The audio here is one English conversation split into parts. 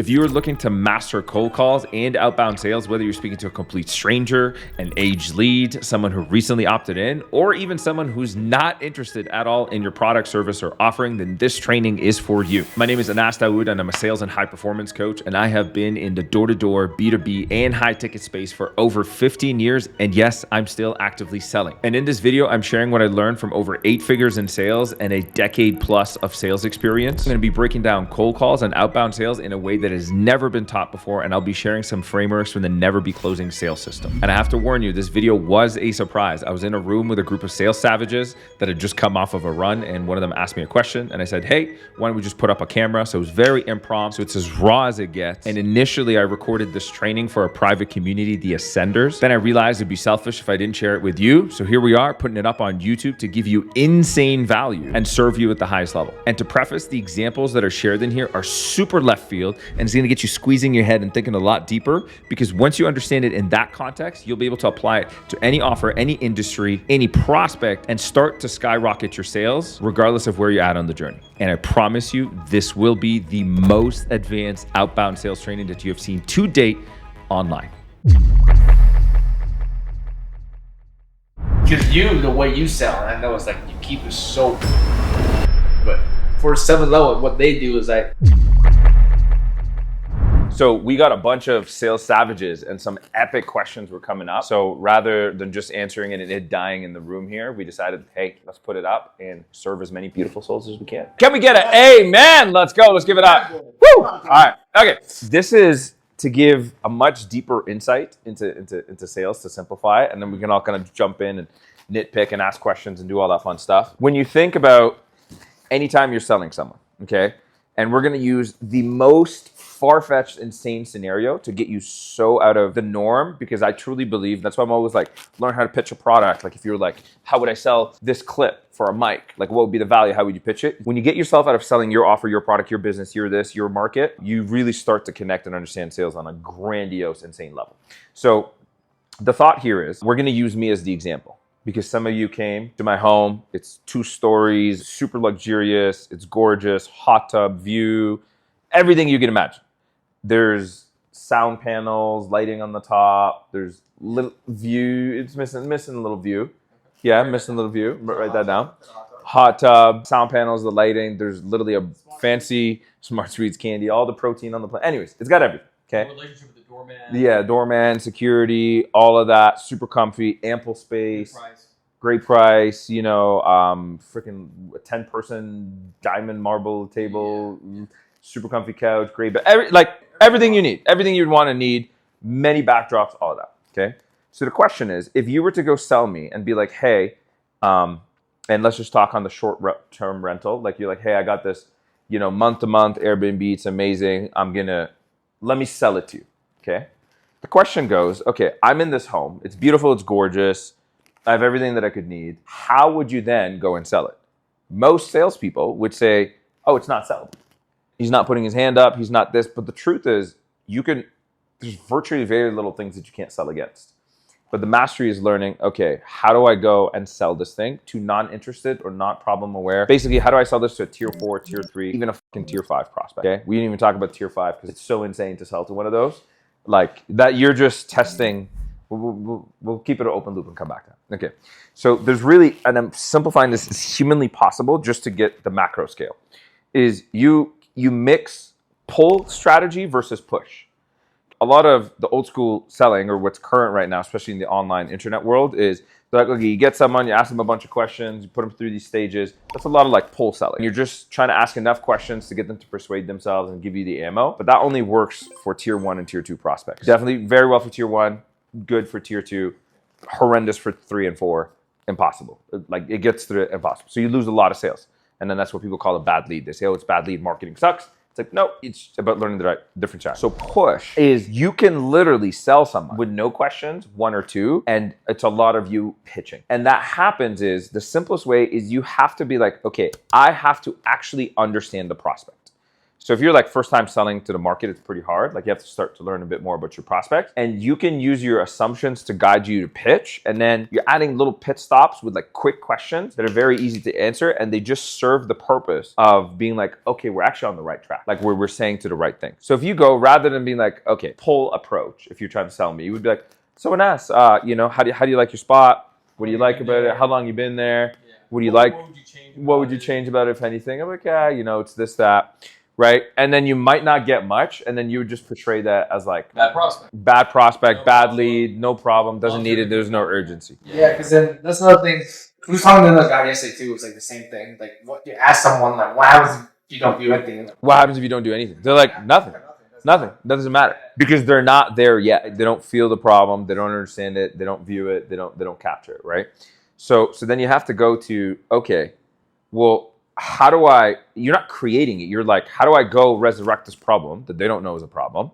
If you're looking to master cold calls and outbound sales, whether you're speaking to a complete stranger, an aged lead, someone who recently opted in, or even someone who's not interested at all in your product, service, or offering, then this training is for you. My name is Anas Dawood, and I'm a sales and high performance coach, and I have been in the door-to-door, B2B, and high-ticket space for over 15 years, and yes, I'm still actively selling. And in this video, I'm sharing what I learned from over 8 figures in sales and a decade plus of sales experience. I'm gonna be breaking down cold calls and outbound sales in a way that has never been taught before, and I'll be sharing some frameworks from the Never Be Closing sales system. And I have to warn you, this video was a surprise. I was in a room with a group of sales savages that had just come off of a run, and one of them asked me a question, and I said, hey, why don't we just put up a camera? So it was very impromptu, so it's as raw as it gets. And initially I recorded this training for a private community, the Ascenders. Then I realized it'd be selfish if I didn't share it with you. So here we are, putting it up on YouTube to give you insane value and serve you at the highest level. And to preface, the examples that are shared in here are super left field, and it's gonna get you squeezing your head and thinking a lot deeper, because once you understand it in that context, you'll be able to apply it to any offer, any industry, any prospect, and start to skyrocket your sales regardless of where you're at on the journey. And I promise you, this will be the most advanced outbound sales training that you have seen to date online. Because the way you sell, and I know it's like you keep it so, but for 7-Eleven, what they do is like. So we got a bunch of sales savages and some epic questions were coming up. So rather than just answering it and it dying in the room here, we decided, hey, let's put it up and serve as many beautiful souls as we can. Can we get an amen? Let's go. Let's give it up. Woo! All right. Okay. This is to give a much deeper insight into sales, to simplify it. And then we can all kind of jump in and nitpick and ask questions and do all that fun stuff. When you think about anytime you're selling someone, okay? And we're going to use the most far-fetched, insane scenario to get you so out of the norm, because I truly believe, that's why I'm always like, learn how to pitch a product. Like if you're like, how would I sell this clip for a mic? Like what would be the value? How would you pitch it? When you get yourself out of selling your offer, your product, your business, your this, your market, you really start to connect and understand sales on a grandiose, insane level. So the thought here is, we're going to use me as the example, because some of you came to my home. It's 2 stories, super luxurious. It's gorgeous, hot tub view, everything you can imagine. There's sound panels, lighting on the top. There's little view. It's missing a little view. Yeah, missing a little view. Write that down. Hot tub, sound panels, the lighting. There's literally a fancy Smart Sweets candy, all the protein on the plane. Anyways, it's got everything. Okay. Relationship with the doorman. Yeah, doorman, security, all of that. Super comfy, ample space. Great price, you know, freaking 10-person diamond marble table, super comfy couch, great bed, everything you need, everything you'd want to need, many backdrops, all of that, okay? So the question is, if you were to go sell me and be like, hey, and let's just talk on the short-term rental, like you're like, hey, I got this, you know, month-to-month Airbnb, it's amazing, let me sell it to you, okay? The question goes, okay, I'm in this home, it's beautiful, it's gorgeous, I have everything that I could need. How would you then go and sell it? Most salespeople would say, oh, it's not sellable. He's not putting his hand up. He's not this. But the truth is, there's virtually very little things that you can't sell against. But the mastery is learning, okay, how do I go and sell this thing to non-interested or not problem aware? Basically, how do I sell this to a tier 4, tier 3, even a fucking tier 5 prospect? Okay, we didn't even talk about tier 5 because it's so insane to sell to one of those. Like that, you're just testing. We'll keep it an open loop and come back to that. Okay, so there's really, and I'm simplifying this as humanly possible just to get the macro scale, is you mix pull strategy versus push. A lot of the old school selling, or what's current right now, especially in the online internet world, is they're like, okay, you get someone, you ask them a bunch of questions, you put them through these stages. That's a lot of like pull selling. You're just trying to ask enough questions to get them to persuade themselves and give you the ammo. But that only works for tier 1 and tier 2 prospects. Definitely very well for tier 1, good for tier 2, horrendous for 3 and 4, impossible. Like it gets through impossible. So you lose a lot of sales. And then that's what people call a bad lead. They say, oh, it's bad lead, marketing sucks. It's like, no, it's about learning the different channels. So push is you can literally sell someone with no questions, 1 or 2, and it's a lot of you pitching. And that happens is, the simplest way is you have to be like, okay, I have to actually understand the prospect. So if you're like first time selling to the market, it's pretty hard. Like you have to start to learn a bit more about your prospects, and you can use your assumptions to guide you to pitch. And then you're adding little pit stops with like quick questions that are very easy to answer. And they just serve the purpose of being like, okay, we're actually on the right track. Like we're saying to the right thing. So if you go, rather than being like, okay, pull approach, if you're trying to sell me, you would be like, someone asks, how do you like your spot? What do you like about it? How long you been there? What do you like? What would you change about it, if anything? I'm like, it's this, that. Right? And then you might not get much, and then you would just portray that as like bad prospect, bad lead, no problem, doesn't need it, there's no urgency. Yeah, because then that's another thing. We were talking to another guy yesterday too. It was like the same thing. Like, what you ask someone, like, what happens if you don't do anything? What happens if you don't do anything? They're like, nothing. That doesn't matter, because they're not there yet. They don't feel the problem. They don't understand it. They don't view it. They don't capture it, right? So then you have to go to, okay, well, how do you're not creating it. You're like, how do I go resurrect this problem that they don't know is a problem?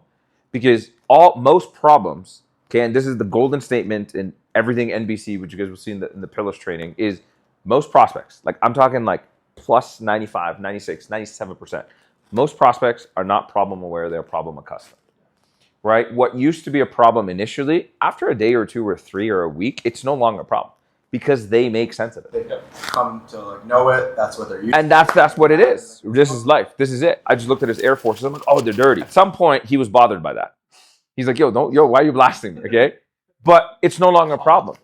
Because most problems, okay, and this is the golden statement in everything NBC, which you guys will see in the pillars training, is most prospects, like I'm talking like plus 95, 96, 97%. Most prospects are not problem aware, they're problem accustomed, right? What used to be a problem initially, after a day or two or three or a week, it's no longer a problem. Because they make sense of it. They come to like know it. That's what they're used and that's what it is. This is life. This is it. I just looked at his Air Forces. I'm like, oh, they're dirty. At some point, he was bothered by that. He's like, why are you blasting me? Okay, but it's no longer a problem.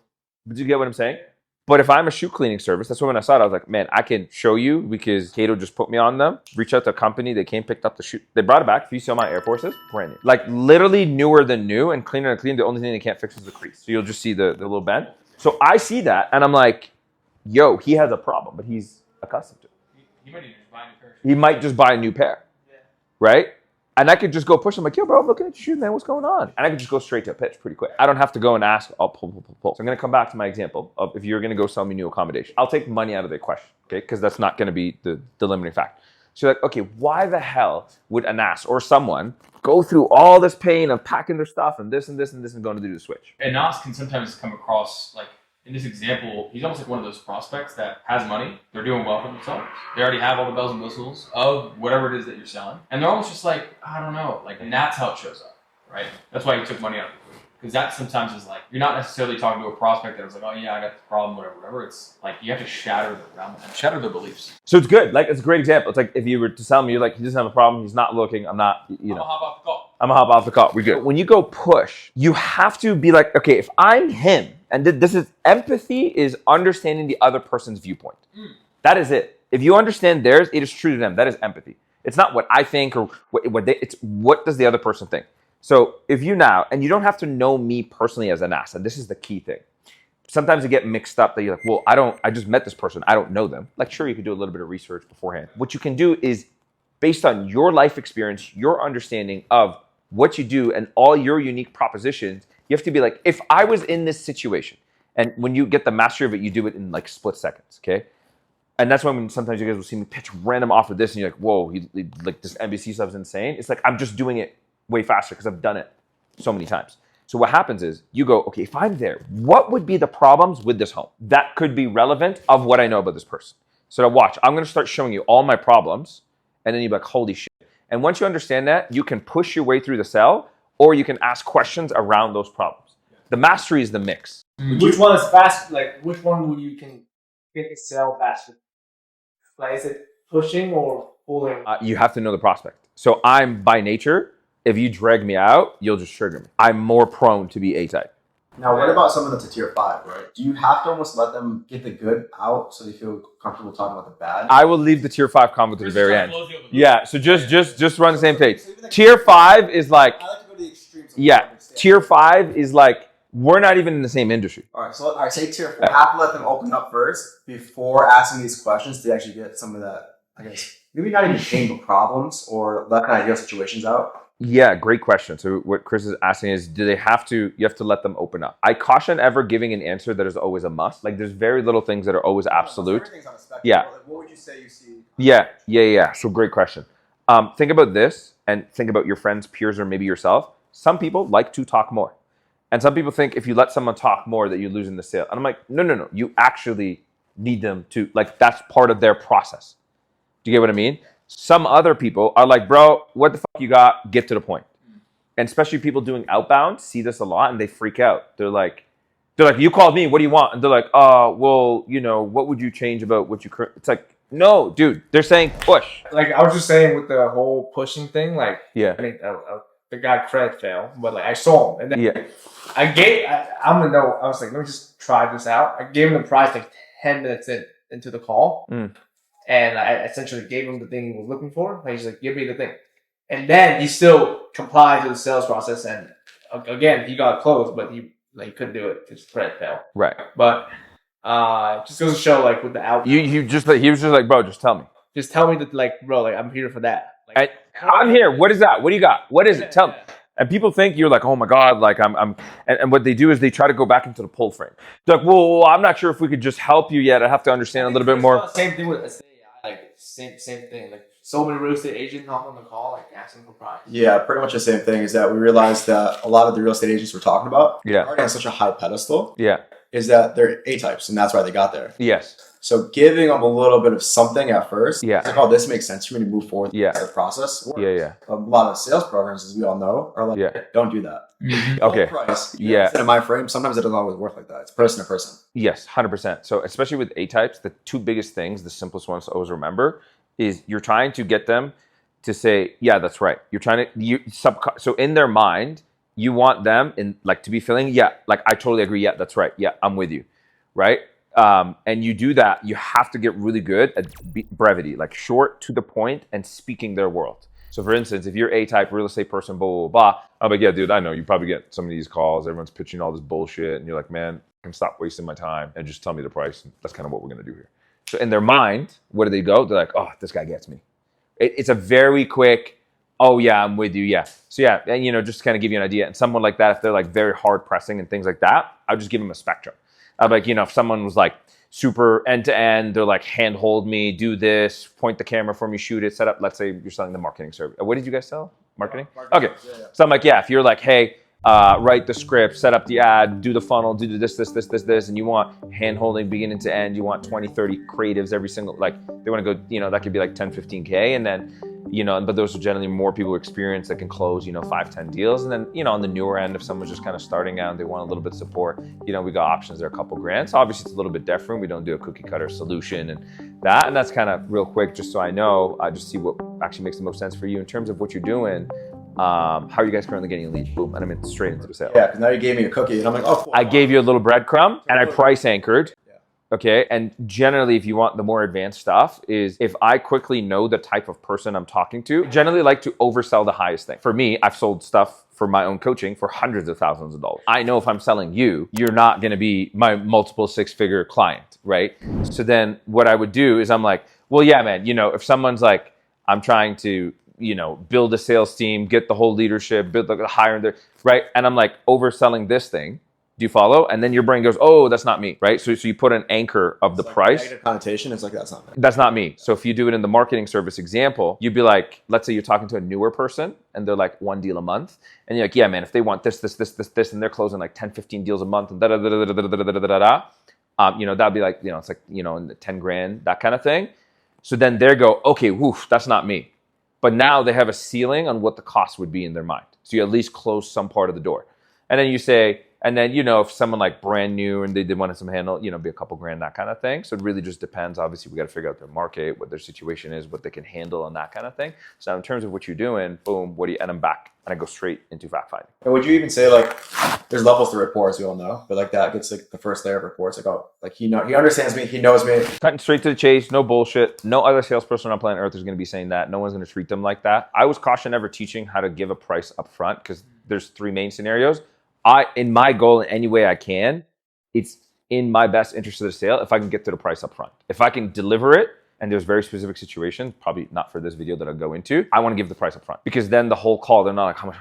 Did you get what I'm saying? But if I'm a shoe cleaning service, that's when I saw it. I was like, man, I can show you, because Cato just put me on them. Reach out to a company. They came, picked up the shoe. They brought it back. If you see all my Air Forces, brand new. Like literally newer than new, and cleaner than clean. The only thing they can't fix is the crease. So you'll just see the little bend. So I see that, and I'm like, he has a problem, but he's accustomed to it. He might just buy a new pair. He might just buy a new pair, right? And I could just go push him like, bro, I'm looking at your shoes, man. What's going on? And I could just go straight to a pitch pretty quick. I don't have to go and ask, I'll pull. So I'm going to come back to my example of if you're going to go sell me new accommodation. I'll take money out of the question, okay? Because that's not going to be the limiting factor. So you're like, okay, why the hell would Anas or someone go through all this pain of packing their stuff and this and this and this and going to do the switch? Anas can sometimes come across, like in this example, he's almost like one of those prospects that has money, they're doing well for themselves, they already have all the bells and whistles of whatever it is that you're selling, and they're almost just like, I don't know, like, and that's how it shows up, right? That's why you took money out of it. Because that sometimes is like, you're not necessarily talking to a prospect that was like, oh yeah, I got this problem, whatever. It's like, you have to shatter their realm and shatter their beliefs. So it's good. Like, it's a great example. It's like, if you were to tell me, you're like, he doesn't have a problem, he's not looking, I'm gonna hop off the call. I'm gonna hop off the call. We're good. When you go push, you have to be like, okay, if I'm him, and this is empathy, is understanding the other person's viewpoint. That is it. If you understand theirs, it is true to them. That is empathy. It's not what I think or it's what does the other person think. So if you and you don't have to know me personally as an ass, and this is the key thing. Sometimes you get mixed up that you're like, well, I just met this person. I don't know them. Like, sure, you could do a little bit of research beforehand. What you can do is, based on your life experience, your understanding of what you do and all your unique propositions, you have to be like, if I was in this situation, and when you get the mastery of it, you do it in like split seconds, okay? And that's when sometimes you guys will see me pitch random offer this, and you're like, whoa, like this NBC stuff is insane. It's like, I'm just doing it way faster because I've done it so many times. So what happens is you go, okay, if I'm there, what would be the problems with this home that could be relevant of what I know about this person? So to watch, I'm going to start showing you all my problems, and then you're like, holy shit. And once you understand that, you can push your way through the sell, or you can ask questions around those problems. The mastery is the mix. Which one is fast? Like, which one would you can get the sell faster? Like, is it pushing or pulling? You have to know the prospect. So I'm by nature, if you drag me out, you'll just trigger me. I'm more prone to be A-type. Now, what about someone that's a tier 5, right? Do you have to almost let them get the good out so they feel comfortable talking about the bad? I will leave the tier 5 combo to the very end. Yeah, so just run the same page. Tier 5 is like, I like to go to the extremes. Yeah, tier 5 is like, we're not even in the same industry. All right, so I say tier 4. I have to let them open up first before asking these questions to actually get some of that, I guess, maybe not even painful problems or less than ideal situations out. Yeah, great question. So what Chris is asking is, you have to let them open up. I caution ever giving an answer that is always a must. Like, there's very little things that are always absolute. Everything's on a spectrum. Yeah. Like, what would you say you see? Yeah. So great question. Think about this, and think about your friends, peers, or maybe yourself. Some people like to talk more. And some people think if you let someone talk more that you're losing the sale. And I'm like, no. You actually need them to, like, that's part of their process. Do you get what I mean? Some other people are like, bro, what the fuck you got? Get to the point. And especially people doing outbound see this a lot and they freak out. They're like, you called me, what do you want? And they're like, well, you know, what would you change about what you currently, it's like, no, dude, they're saying push. Like I was just saying with the whole pushing thing, like, Yeah. I mean, the guy credit failed, but like I saw him and then Yeah. I'm gonna know, I was like, let me just try this out. I gave him the price like 10 minutes into the call. And I essentially gave him the thing he was looking for. Like, he's like, give me the thing. And then he still complied to the sales process. And again, he got closed, but he couldn't do it because credit failed. Right. But just goes to show, like, with the outbound. He was just like, bro, just tell me. Just tell me that, like, bro, like, I'm here for that. Like, I'm here. What is that? What do you got? What is it? Tell me. And people think you're like, oh my God, like and what they do is they try to go back into the pull frame. They're like, well, I'm not sure if we could just help you yet. I have to understand a little bit more. Same thing with SAI, like same thing. Like so many real estate agents hop on the call, like asking for price. Yeah, pretty much the same thing. Is that we realized that a lot of the real estate agents we're talking about, Yeah. already on such a high pedestal. Yeah. Is that they're A types, and that's why they got there. Yes. So giving them a little bit of something at first, Yeah. it's like, oh, this makes sense for me to move forward. Yeah. The process works. Yeah. A lot of sales programs, as we all know, are like, Yeah. don't do that. Okay. Full price. Yeah. Instead of my frame, sometimes it doesn't always work like that. It's person to person. Yes, 100%. So especially with A types, the two biggest things, the simplest ones to always remember, is you're trying to get them to say, yeah, that's right. You're trying to so in their mind, you want them to be feeling, yeah, like I totally agree. Yeah, that's right. Yeah, I'm with you, right? And you do that. You have to get really good at brevity, like short, to the point, and speaking their world. So for instance, if you're A-type real estate person, blah, blah, blah, I'm like, yeah, dude, I know you probably get some of these calls. Everyone's pitching all this bullshit. And you're like, man, I can stop wasting my time and just tell me the price. And that's kind of what we're going to do here. So in their mind, where do they go? They're like, oh, this guy gets me. It's a very quick, oh yeah, I'm with you, yeah. So yeah, and just to kind of give you an idea. And someone like that, if they're like very hard pressing and things like that, I'll just give them a spectrum. I'm like, if someone was like super end to end, they're like, handhold me, do this, point the camera for me, shoot it, set up. Let's say you're selling the marketing service. What did you guys sell? Marketing? Okay. Yeah. So I'm like, yeah, if you're like, hey, write the script, set up the ad, do the funnel, do this, and you want hand holding beginning to end, you want 20, 30 creatives every single, like they want to go, that could be like 10, 15K. And then, but those are generally more people with experience that can close, 5, 10 deals. And then, on the newer end, if someone's just kind of starting out and they want a little bit of support, we got options there, a couple grand. So obviously it's a little bit different. We don't do a cookie cutter solution and that's kind of real quick, just so I know, just see what actually makes the most sense for you in terms of what you're doing. How are you guys currently getting a lead? Boom, and I'm straight into the sale. Yeah, because now you gave me a cookie, and I'm like, oh, cool. I gave you a little breadcrumb, and I price anchored. Okay, and generally, if you want the more advanced stuff, is if I quickly know the type of person I'm talking to, generally like to oversell the highest thing. For me, I've sold stuff for my own coaching for hundreds of thousands of dollars. I know if I'm selling you, you're not going to be my multiple six-figure client, right? So then what I would do is I'm like, well, yeah, man, if someone's like, I'm trying to build a sales team, get the whole leadership, build the hire there, right? And I'm like overselling this thing. Do you follow? And then your brain goes, oh, that's not me, right? So you put an anchor of the price. Negative connotation. It's like, that's not me. That's not me. So if you do it in the marketing service example, you'd be like, let's say you're talking to a newer person and they're like 1 deal a month. And you're like, yeah, man, if they want this, and they're closing like 10, 15 deals a month and that'd be like, it's like, in the 10 grand, that kind of thing. So then they go, okay, woof, that's not me. But now they have a ceiling on what the cost would be in their mind. So you at least close some part of the door. And then you say, if someone like brand new and they wanted some handle, be a couple grand, that kind of thing. So it really just depends. Obviously, we got to figure out their market, what their situation is, what they can handle and that kind of thing. So in terms of what you're doing, boom, and I'm back and I go straight into fact finding. And would you even say like, there's levels to rapport, as we all know, but like that gets like the first layer of rapport. It's like, oh, like he understands me, he knows me. Cutting straight to the chase, no bullshit. No other salesperson on planet Earth is going to be saying that. No one's going to treat them like that. I was caution ever teaching how to give a price up front because there's 3 main scenarios. In my goal in any way I can, it's in my best interest of the sale if I can get to the price up front. If I can deliver it, and there's very specific situations, probably not for this video that I'll go into, I want to give the price up front. Because then the whole call, they're not like, how much.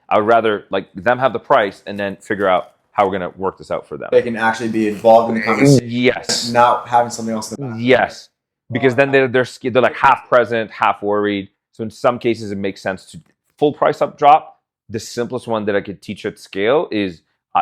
I would rather like them have the price and then figure out how we're going to work this out for them. They can actually be involved in the conversation. Yes. Not having something else in the back. Yes. Because then they're like half present, half worried. So in some cases, it makes sense to full price up drop. The simplest one that I could teach at scale is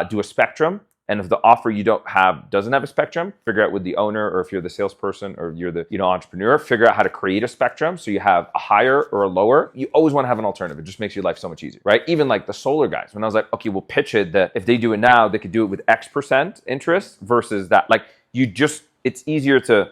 do a spectrum And if the offer you don't have doesn't have a spectrum, figure out with the owner, or if you're the salesperson or you're the entrepreneur, figure out how to create a spectrum so you have a higher or a lower. You always want to have an alternative. It just makes your life so much easier, right? Even like the solar guys, when I was like, okay, we'll pitch it that if they do it now, they could do it with X% interest versus that. Like it's easier to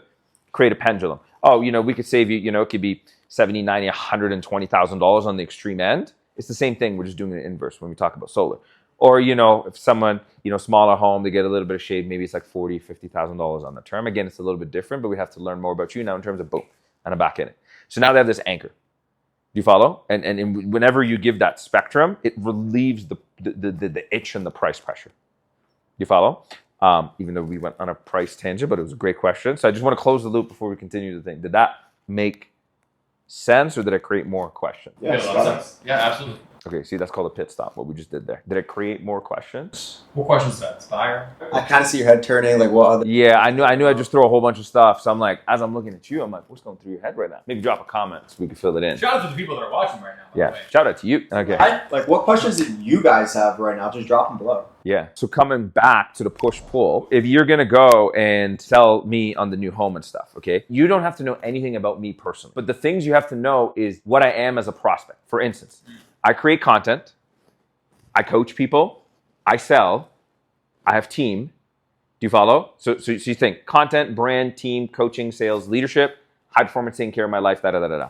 create a pendulum. Oh, we could save you, it could be $70, $90, $120,000 on the extreme end. It's the same thing. We're just doing it inverse when we talk about solar. Or, if someone, smaller home, they get a little bit of shade, maybe it's like $40,000, $50,000 on the term. Again, it's a little bit different, but we have to learn more about you now in terms of boom, and I'm back in it. So now they have this anchor. Do you follow? And whenever you give that spectrum, it relieves the itch and the price pressure. Do you follow? Even though we went on a price tangent, but it was a great question. So I just want to close the loop before we continue the thing. Did that make sense, or did I create more questions? Yeah, a lot of sense. Yeah, absolutely. Okay, see, that's called a pit stop, what we just did there. Did it create more questions? What questions does that? Buyer? I kind of see your head turning. Like, what other? Yeah, I knew I'd just throw a whole bunch of stuff. So I'm like, as I'm looking at you, I'm like, what's going through your head right now? Maybe drop a comment so we can fill it in. Shout out to the people that are watching right now. Yeah, shout out to you. Okay. What questions do you guys have right now? Just drop them below. Yeah. So coming back to the push-pull, if you're going to go and sell me on the new home and stuff, okay, you don't have to know anything about me personally. But the things you have to know is what I am as a prospect. For instance, I create content. I coach people. I sell. I have team. Do you follow? So you think content, brand, team, coaching, sales, leadership, high performance, taking care of my life, da-da-da-da-da.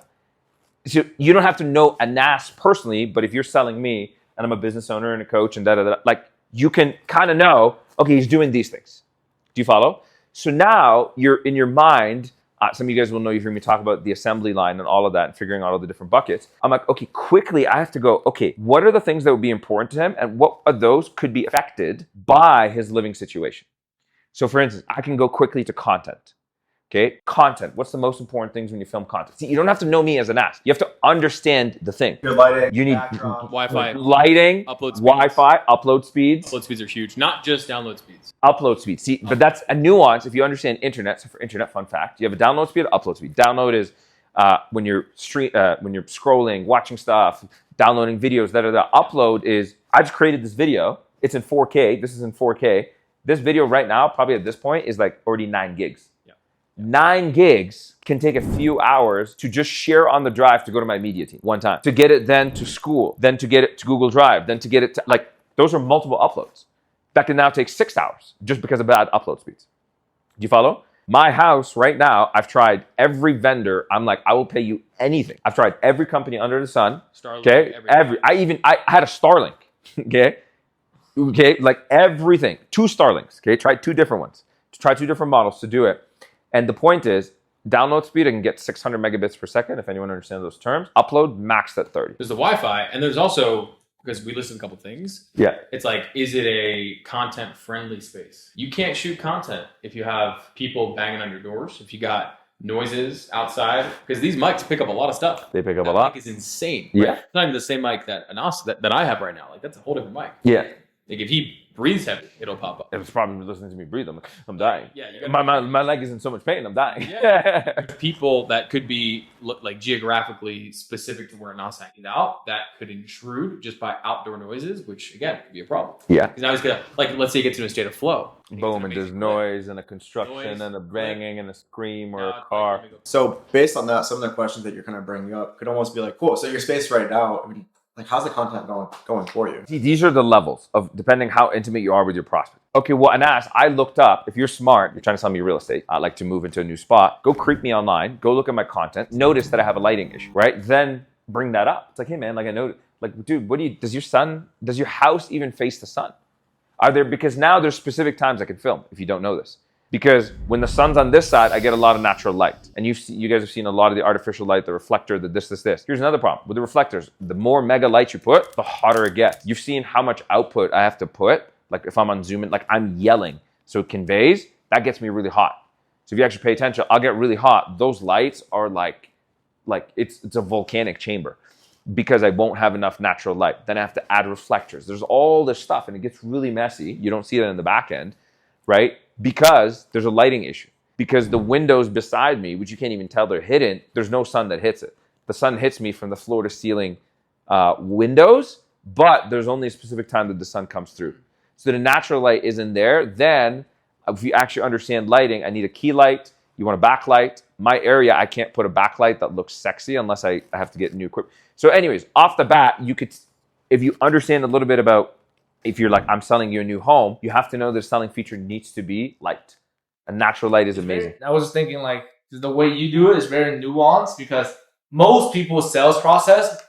So you don't have to know Anas personally, but if you're selling me and I'm a business owner and a coach and da-da-da, like you can kind of know, okay, he's doing these things. Do you follow? So now you're in your mind, some of you guys will know, you hear me talk about the assembly line and all of that and figuring out all the different buckets. I'm like, okay, quickly I have to go, okay, what are the things that would be important to him and what of those could be affected by his living situation? So for instance, I can go quickly to content. Okay, content. What's the most important things when you film content? See, you don't have to know me as an ass. You have to understand the thing. Good lighting. You need Wi-Fi, lighting, upload speeds. Wi-Fi, upload speeds. Upload speeds are huge, not just download speeds. Upload speed. See, but that's a nuance if you understand internet. So for internet, fun fact, you have a download speed, upload speed. Download is when you're scrolling, watching stuff, downloading videos. Upload is I just created this video. It's in 4K. This is in 4K. This video right now, probably at this point, is like already 9 gigs. 9 gigs can take a few hours to just share on the drive to go to my media team one time. To get it then to school, then to get it to Google Drive, then to get it to, like, those are multiple uploads. That can now take 6 hours just because of bad upload speeds. Do you follow? My house right now, I've tried every vendor. I'm like, I will pay you anything. I've tried every company under the sun. Starlink, okay? I had a Starlink. Okay, like everything. 2 Starlinks. Okay, tried 2 different ones. Tried 2 different models to do it. And the point is, download speed, I can get 600 megabits per second, if anyone understands those terms. Upload, maxed at 30. There's the Wi-Fi, and there's also, because we listed a couple things, yeah, it's like, is it a content-friendly space? You can't shoot content if you have people banging on your doors, if you got noises outside, because these mics pick up a lot of stuff. They pick up a lot. Mic is insane. Yeah. Right? It's not even the same mic that Anas, that I have right now. Like, that's a whole different mic. Yeah. Like, if he breathes heavy, it'll pop up. It's probably listening to me breathe. I'm dying. Yeah, my leg is in so much pain. I'm dying. Yeah. There's people that could be like geographically specific to where Anas hanging out that could intrude just by outdoor noises, which again could be a problem. Yeah. Because now he's gonna, like, let's say he gets in a state of flow. Boom, and there's noise and a construction and a banging and a scream or a car. So based on that, some of the questions that you're kind of bringing up could almost be like, cool. So your space right now, I mean, like, how's the content going for you? See, these are the levels of depending how intimate you are with your prospect. Okay, well, Anas, I looked up, if you're smart, you're trying to sell me real estate, I'd like to move into a new spot, go creep me online, go look at my content, notice that I have a lighting issue, right? Then bring that up. It's like, hey man, like I know, like, dude, does your house even face the sun? Because now there's specific times I can film if you don't know this. Because when the sun's on this side, I get a lot of natural light. And you guys have seen a lot of the artificial light, the reflector, the this. Here's another problem. With the reflectors, the more mega light you put, the hotter it gets. You've seen how much output I have to put. Like if I'm on Zoom, like I'm yelling. So it conveys, that gets me really hot. So if you actually pay attention, I'll get really hot. Those lights are like it's a volcanic chamber because I won't have enough natural light. Then I have to add reflectors. There's all this stuff and it gets really messy. You don't see that in the back end, right? Because there's a lighting issue. Because the windows beside me, which you can't even tell they're hidden, there's no sun that hits it. The sun hits me from the floor to ceiling windows, but there's only a specific time that the sun comes through. So the natural light isn't there. Then if you actually understand lighting, I need a key light. You want a backlight. My area, I can't put a backlight that looks sexy unless I have to get new equipment. So anyways, off the bat, you could, if you understand a little bit about, if you're like, I'm selling you a new home, you have to know the selling feature needs to be light. A natural light is amazing. I was thinking like the way you do it is very nuanced because most people's sales process,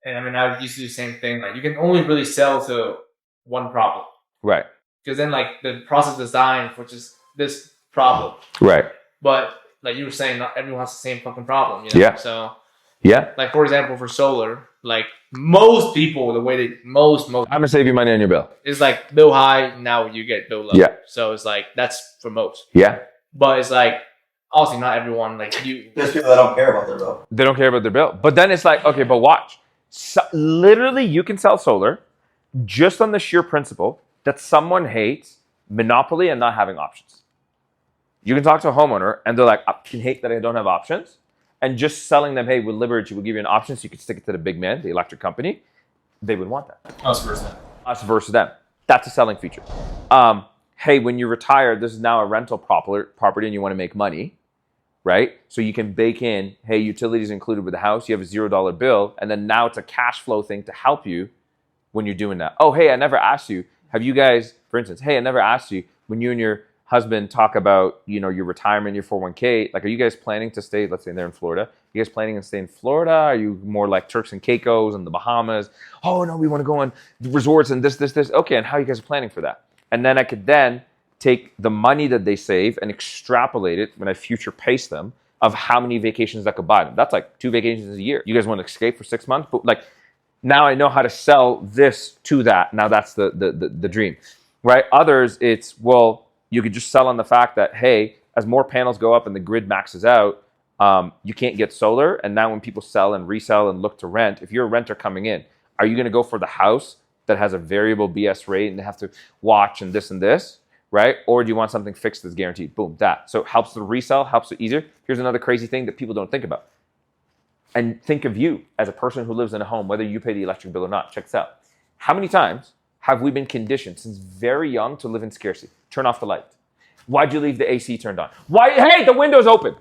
and I mean, I used to do the same thing. Like you can only really sell to one problem. Right. Because then like the process design, which is this problem. Right. But like you were saying, not everyone has the same fucking problem. You know? Yeah. So yeah. Like for example, for solar, like most people, the way they most I'm gonna save you money on your bill. is like bill high, now you get bill low. Yeah. So it's like that's for most. Yeah. But it's like obviously not everyone like you. There's people that don't care about their bill. They don't care about their bill. But then it's like, okay, but watch. So, literally, you can sell solar just on the sheer principle that someone hates monopoly and not having options. You can talk to a homeowner and they're like, I can hate that I don't have options. And just selling them, hey, with Liberty, we'll give you an option so you can stick it to the big man, the electric company. They would want that. Us versus them. Us versus them. That's a selling feature. Hey, when you retire, this is now a rental property and you want to make money, right? So you can bake in, hey, utilities included with the house, you have a $0 bill, and then now it's a cash flow thing to help you when you're doing that. Oh, hey, I never asked you, have you guys, for instance, hey, I never asked you, when you and your husband talk about, you know, your retirement, your 401k, like, are you guys planning to stay, let's say they're in Florida, are you guys planning to stay in Florida? Are you more like Turks and Caicos and the Bahamas? Oh, no, we want to go on resorts and this. Okay, and how are you guys planning for that? And then I could then take the money that they save and extrapolate it when I future pace them of how many vacations that could buy them. That's like 2 vacations a year. You guys want to escape for 6 months? But like, now I know how to sell this to that. Now that's the dream, right? Others, it's, well, you could just sell on the fact that, hey, as more panels go up and the grid maxes out, you can't get solar. And now when people sell and resell and look to rent, if you're a renter coming in, are you going to go for the house that has a variable BS rate and they have to watch and this, right? Or do you want something fixed that's guaranteed? Boom, that. So it helps the resell, helps it easier. Here's another crazy thing that people don't think about. And think of you as a person who lives in a home, whether you pay the electric bill or not. Check this out. How many times have we been conditioned since very young to live in scarcity? Turn off the light. Why'd you leave the AC turned on? Why? Hey, the window's open.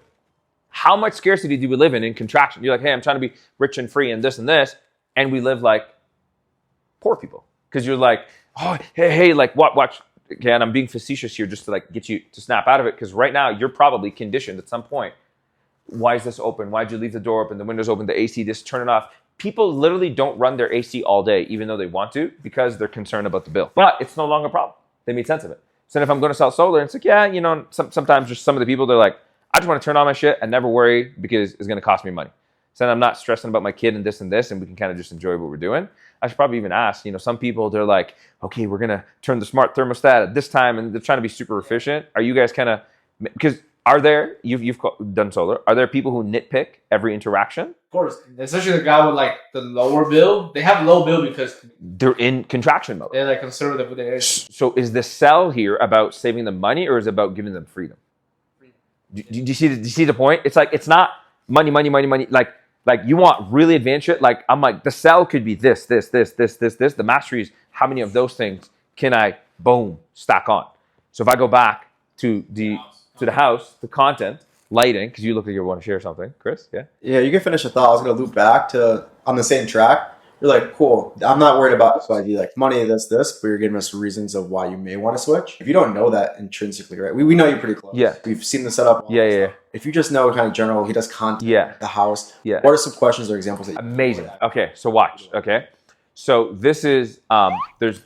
How much scarcity do we live in contraction? You're like, hey, I'm trying to be rich and free and this, and we live like poor people. Because you're like, oh, hey, like watch. Okay, and I'm being facetious here just to like get you to snap out of it. Because right now you're probably conditioned at some point. Why is this open? Why'd you leave the door open? The window's open, the AC, just turn it off. People literally don't run their AC all day, even though they want to, because they're concerned about the bill. But it's no longer a problem. They made sense of it. So then if I'm going to sell solar, it's like, yeah, you know, sometimes just some of the people, they're like, I just want to turn on my shit and never worry because it's going to cost me money. So then I'm not stressing about my kid and this, and we can kind of just enjoy what we're doing. I should probably even ask, you know, some people, they're like, okay, we're going to turn the smart thermostat at this time, and they're trying to be super efficient. Are you guys kind of, because are there, you've done solar, are there people who nitpick every interaction? Of course, especially the guy with like the lower bill. They have low bill because they're in contraction mode. They're like conservative with their. So is the sell here about saving them money or is it about giving them freedom? Do you see the point? It's like, it's not money. Like you want really advanced shit. Like I'm like, the sell could be this. The mastery is how many of those things can I boom stack on. So if I go back to the house, the content, lighting, because you look like you want to share something, Chris. Yeah, you can finish the thought. I was gonna loop back to on the same track. You're like, cool. I'm not worried about this idea, like money, this, but you're giving us reasons of why you may want to switch. If you don't know that intrinsically, right? We know you're pretty close. Yeah. We've seen the setup. Yeah. If you just know kind of general, he does content. Yeah. The house. Yeah. What are some questions or examples that you amazing? Okay, so watch. Okay, so this is there's.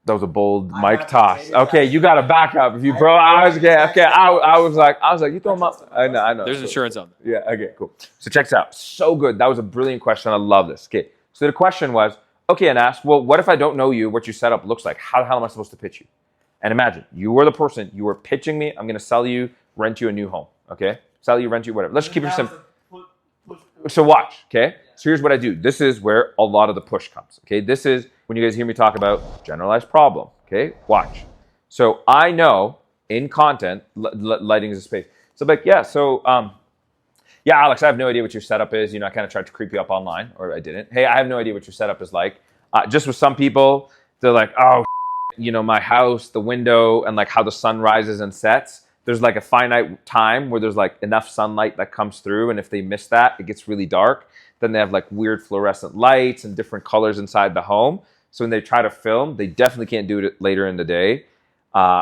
That was a bold mic toss. Okay, you got to back up. If you bro, I was like, you throw them up. I know. There's insurance on there. Yeah. Okay. Cool. So check this out. So good. That was a brilliant question. I love this. Okay. So the question was, okay, and asked, well, what if I don't know you? What your setup looks like? How the hell am I supposed to pitch you? And imagine you were the person. You were pitching me. I'm going to sell you, rent you a new home. Okay. Sell you, rent you, whatever. Let's just keep it simple. So watch. Okay. So here's what I do. This is where a lot of the push comes. Okay. This is when you guys hear me talk about generalized problem. Okay. Watch. So I know in content, lighting is a space. So like, yeah. So, yeah, Alex, I have no idea what your setup is. You know, I kind of tried to creep you up online, or I didn't. Hey, I have no idea what your setup is like. Just with some people, they're like, oh, you know, my house, the window, and like how the sun rises and sets. There's like a finite time where there's like enough sunlight that comes through, and if they miss that, it gets really dark. Then they have like weird fluorescent lights and different colors inside the home. So when they try to film, they definitely can't do it later in the day.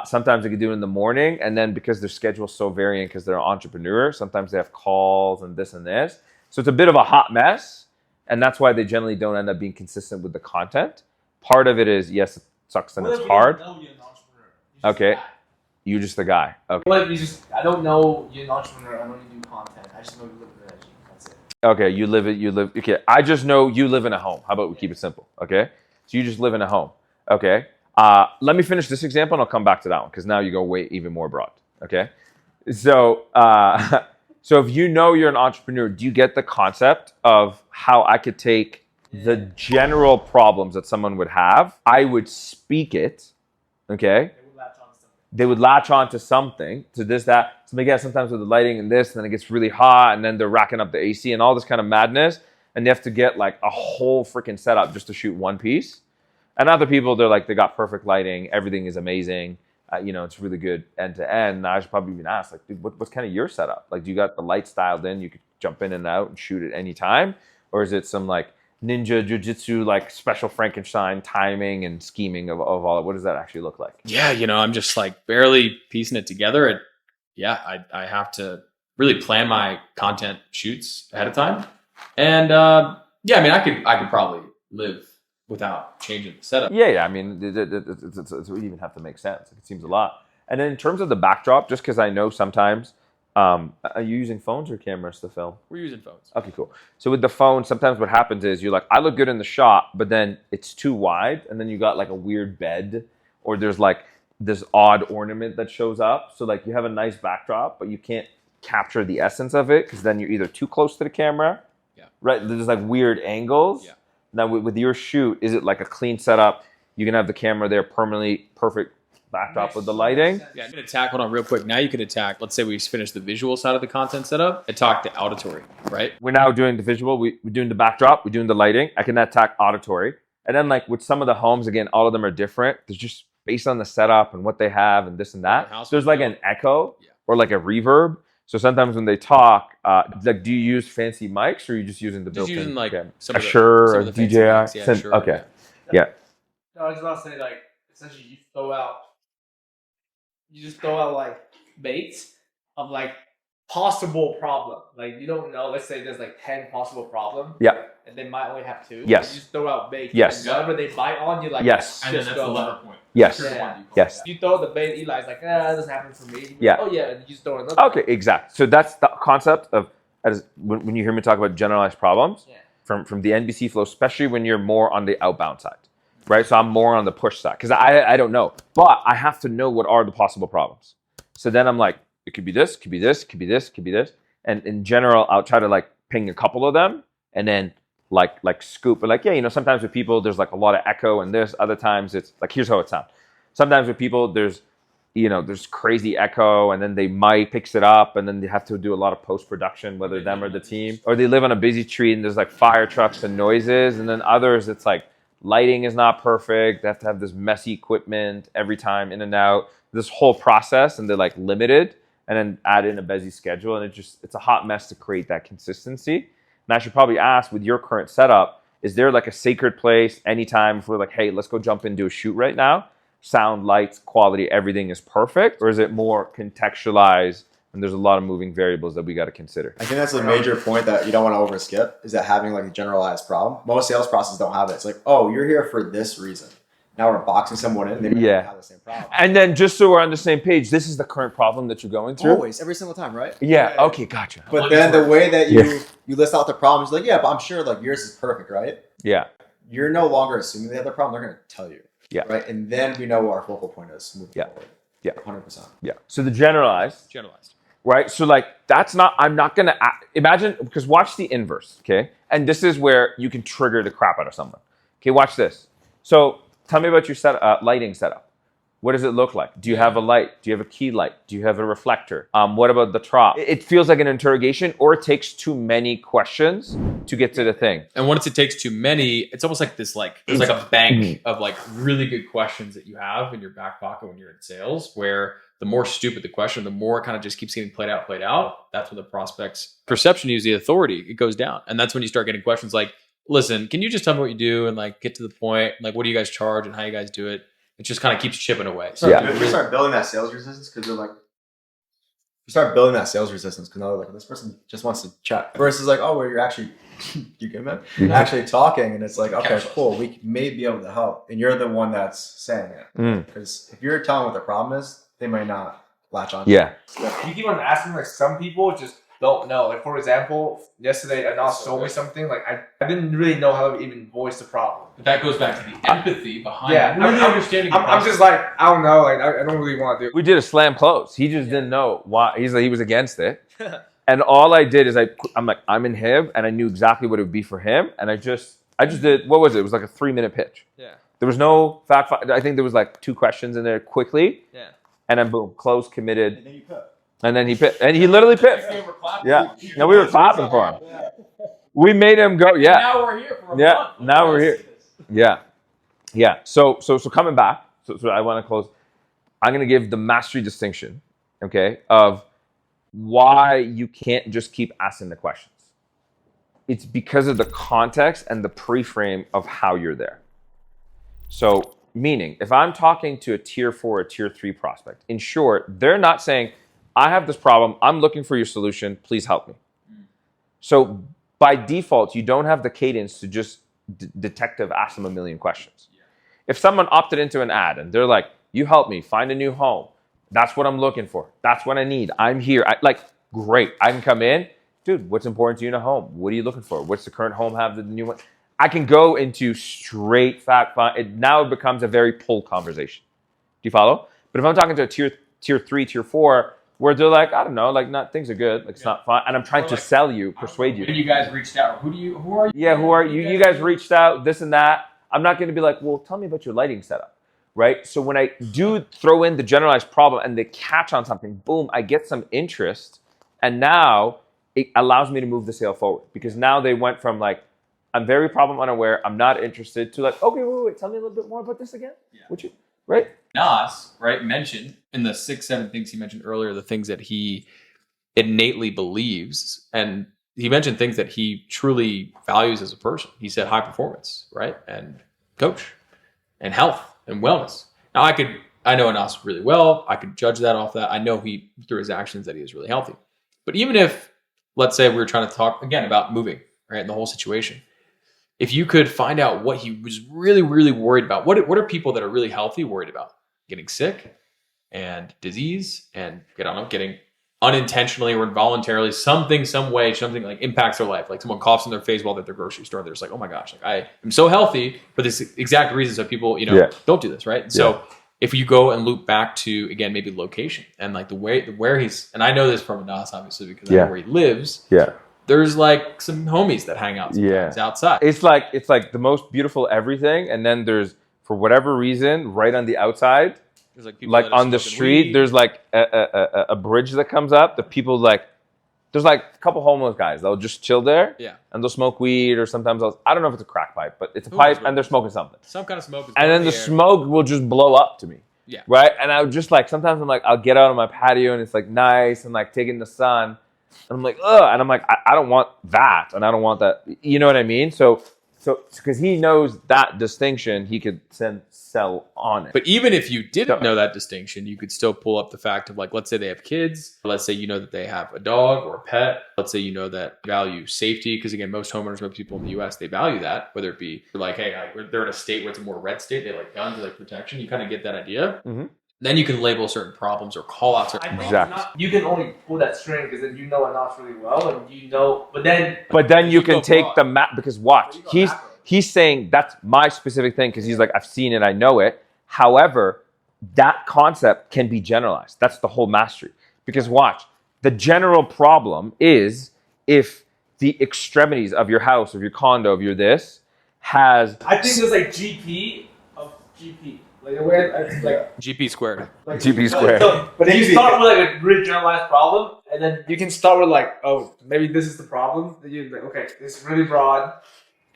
Sometimes they can do it in the morning, and then because their schedule's so varying because they're an entrepreneur, sometimes they have calls and this and this. So it's a bit of a hot mess, and that's why they generally don't end up being consistent with the content. Part of it is, yes, it sucks and it's hard. Okay. You're just the guy. Okay. What if I don't know you're an entrepreneur. I know you do content. I just know you live in energy. That's it. Okay. You live. Okay. I just know you live in a home. How about we keep it simple? Okay. So you just live in a home. Okay. Let me finish this example and I'll come back to that one because now you go way even more broad. Okay. So, so if you know you're an entrepreneur, do you get the concept of how I could take the general problems that someone would have? I would speak it. Okay. They would latch on to something, to this, that. So again, sometimes with the lighting and this, and then it gets really hot, and then they're racking up the AC and all this kind of madness, and they have to get like a whole freaking setup just to shoot one piece. And other people, they're like, they got perfect lighting, everything is amazing, you know, it's really good end to end. And I should probably even ask, like, dude, what's kind of your setup? Like, do you got the lights dialed in? You could jump in and out and shoot at any time, or is it some like ninja jujitsu, like special Frankenstein timing and scheming of all? What does that actually look like? Yeah, you know, I'm just like barely piecing it together. I have to really plan my content shoots ahead of time. And yeah, I mean, I could probably live without changing the setup. Yeah. I mean, it would even have to make sense. It seems a lot. And then in terms of the backdrop, just because I know sometimes, are you using phones or cameras to film? We're using phones. Okay, cool. So with the phone, sometimes what happens is you're like, I look good in the shot, but then it's too wide, and then you got like a weird bed, or there's like this odd ornament that shows up. So like you have a nice backdrop, but you can't capture the essence of it because then you're either too close to the camera, right? There's like weird angles. Yeah. Now with your shoot, is it like a clean setup? You can have the camera there permanently, perfect backdrop with the lighting. Yeah, I'm going to attack, hold on real quick. Now you could attack, let's say we finish the visual side of the content setup, attack the auditory, right? We're now doing the visual, we're doing the backdrop, we're doing the lighting. I can attack auditory. And then like with some of the homes, again, all of them are different. There's just based on the setup and what they have and this and that. So there's like an echo or like a reverb. So sometimes when they talk, like, do you use fancy mics or are you just using the built-in? Just using like a Shure or DJI? Yeah, Shure, okay. Yeah. No, I was about to say, like, essentially you just throw out like baits of like possible problem. Like you don't know, let's say there's like 10 possible problems. Yeah. And they might only have 2. Yes. You just throw out baits. Yes. And whatever they bite on, you like, yes. And then that's the lever point. Yes. Yeah. Yes. You throw the bait, Eli's like, that doesn't happen for me. Yeah. Oh yeah, and you just throw another. Okay, exactly. So that's the concept of, as when you hear me talk about generalized problems, from the NBC flow, especially when you're more on the outbound side, right? So I'm more on the push side because I don't know, but I have to know what are the possible problems. So then I'm like, it could be this, could be this, could be this, could be this. And in general, I'll try to like ping a couple of them and then like scoop. But like, yeah, you know, sometimes with people, there's like a lot of echo and this. Other times it's like, here's how it sounds. Sometimes with people, there's crazy echo and then they mic picks it up and then they have to do a lot of post-production, whether them or the team. Or they live on a busy street and there's like fire trucks and noises. And then others, it's like lighting is not perfect. They have to have this messy equipment every time in and out. This whole process and they're like limited and then add in a busy schedule and it's a hot mess to create that consistency. And I should probably ask, with your current setup, is there like a sacred place anytime if we're like, hey, let's go jump into a shoot right now? Sound, lights, quality, everything is perfect? Or is it more contextualized and there's a lot of moving variables that we got to consider? I think that's a major point that you don't want to overskip, is that having like a generalized problem. Most sales processes don't have it. It's like, oh, you're here for this reason. Now we're boxing someone in, they might not have the same problem. And then just so we're on the same page, this is the current problem that you're going through? Always, every single time, right? Yeah, okay, gotcha. But then the way that you list out the problems, like, yeah, but I'm sure like yours is perfect, right? Yeah. You're no longer assuming they have the problem, they're going to tell you. Yeah. Right? And then we know what our focal point is moving forward. Yeah. 100%. Yeah. So the generalized. Right? So like, I'm not going to, imagine, because watch the inverse, okay? And this is where you can trigger the crap out of someone. Okay, watch this. So tell me about your lighting setup. What does it look like? Do you have a light? Do you have a key light? Do you have a reflector? What about the trop? It feels like an interrogation, or it takes too many questions to get to the thing. And once it takes too many, it's almost like this, like there's like a bank of like really good questions that you have in your back pocket when you're in sales, where the more stupid the question, the more it kind of just keeps getting played out. That's when the prospect's perception use the authority, it goes down. And that's when you start getting questions like, listen, can you just tell me what you do and like get to the point? Like, what do you guys charge and how you guys do it? It just kind of keeps chipping away. So you start building that sales resistance because they're like, you start building that sales resistance because now they're like, this person just wants to chat. Versus like, oh, where you're actually, you good, man? You're actually talking, and it's like, okay, cool, we may be able to help, and you're the one that's saying it. Because if you're telling what the problem is, they might not latch on. Yeah. You keep on asking, like some people just don't know. Like for example, yesterday Anas showed me something. Like I didn't really know how to even voice the problem. But that goes back to the empathy behind really understanding. I'm just like, I don't know. Like I don't really want to do it. We did a slam close. He just didn't know why. He's like, he was against it. And all I did is I'm like, I'm in him, and I knew exactly what it would be for him. And I just did, what was it? It was like a 3-minute pitch. Yeah. There was no fact. I think there was like 2 questions in there quickly. Yeah. And then boom, close, committed. And then you put. And then he picked, and he literally picked. Yeah. No, we were clapping for him. We made him go. Yeah. Now we're here for a month. Now we're here. Yeah. Yeah. So coming back. So I want to close. I'm going to give the mastery distinction, okay, of why you can't just keep asking the questions. It's because of the context and the pre-frame of how you're there. So meaning, if I'm talking to a tier 4 or tier 3 prospect, in short, they're not saying, I have this problem, I'm looking for your solution, please help me. So by default, you don't have the cadence to just detective ask them a million questions. If someone opted into an ad and they're like, you help me find a new home, that's what I'm looking for, that's what I need, I'm here, great, I can come in, dude, what's important to you in a home? What are you looking for? What's the current home have, the new one? I can go into straight fact find. Now it becomes a very pull conversation. Do you follow? But if I'm talking to a tier 3, tier 4, where they're like, I don't know, like not things are good, like it's not fun, and I'm trying to sell you, persuade you. When you guys reached out, who are you? Yeah, who are you? You guys reached out, this and that. I'm not going to be like, well, tell me about your lighting setup, right? So when I do throw in the generalized problem and they catch on something, boom, I get some interest, and now it allows me to move the sale forward because now they went from like, I'm very problem unaware, I'm not interested, to like, okay, wait, tell me a little bit more about this again. Yeah. Would you? Right? Nas, right, mentioned in the 6-7 things he mentioned earlier, the things that he innately believes, and he mentioned things that he truly values as a person. He said high performance, right, and coach, and health and wellness. Now I know Nas really well. I could judge that off that. I know he, through his actions, that he is really healthy. But even if, let's say we were trying to talk again about moving, right, and the whole situation, if you could find out what he was really, really worried about, what are people that are really healthy worried about? Getting sick and disease and getting unintentionally or involuntarily something like impacts their life. Like someone coughs in their face while they're at the grocery store. They're just like, oh my gosh, like I am so healthy for this exact reason. So people, don't do this, right? And so if you go and loop back to, again, maybe location and like where he's, and I know this from Anas, obviously, because I know where he lives. Yeah. There's like some homies that hang out sometimes outside. It's like the most beautiful everything, and then there's, for whatever reason, right on the outside, there's like people like on the street, there's like a bridge that comes up. The people there's like a couple homeless guys. They'll just chill there, and they'll smoke weed, or sometimes I don't know if it's a crack pipe, but it's a pipe, and they're smoking something. Some kind of smoke. And then the smoke will just blow up to me. Yeah. Right. And I would just like, sometimes I'm like, I'll get out on my patio and it's like nice and like taking the sun. And I'm like, ugh. And I'm like, I don't want that. And I don't want that. You know what I mean? So because he knows that distinction, he could sell on it. But even if you didn't know that distinction, you could still pull up the fact of like, let's say they have kids. Let's say you know that they have a dog or a pet. Let's say you know that value safety. Because again, most homeowners, most people in the US, they value that. Whether it be like, hey, they're in a state where it's a more red state. They like guns, they like protection. You kind of get that idea. Mm-hmm. Then you can label certain problems or call out certain problems. You can only pull that string because then you know Anas really well, and you know. But then you can take the map, because watch, he's saying that's my specific thing because he's like, I've seen it, I know it. However, that concept can be generalized. That's the whole mastery. Because watch, the general problem is if the extremities of your house, of your condo, of your this has. I think there's like GP of GP. Like the way it's like GP squared. GP squared. But then you start with like a really generalized problem, and then you can start with like, oh, maybe this is the problem. Then you're like, okay, this is really broad,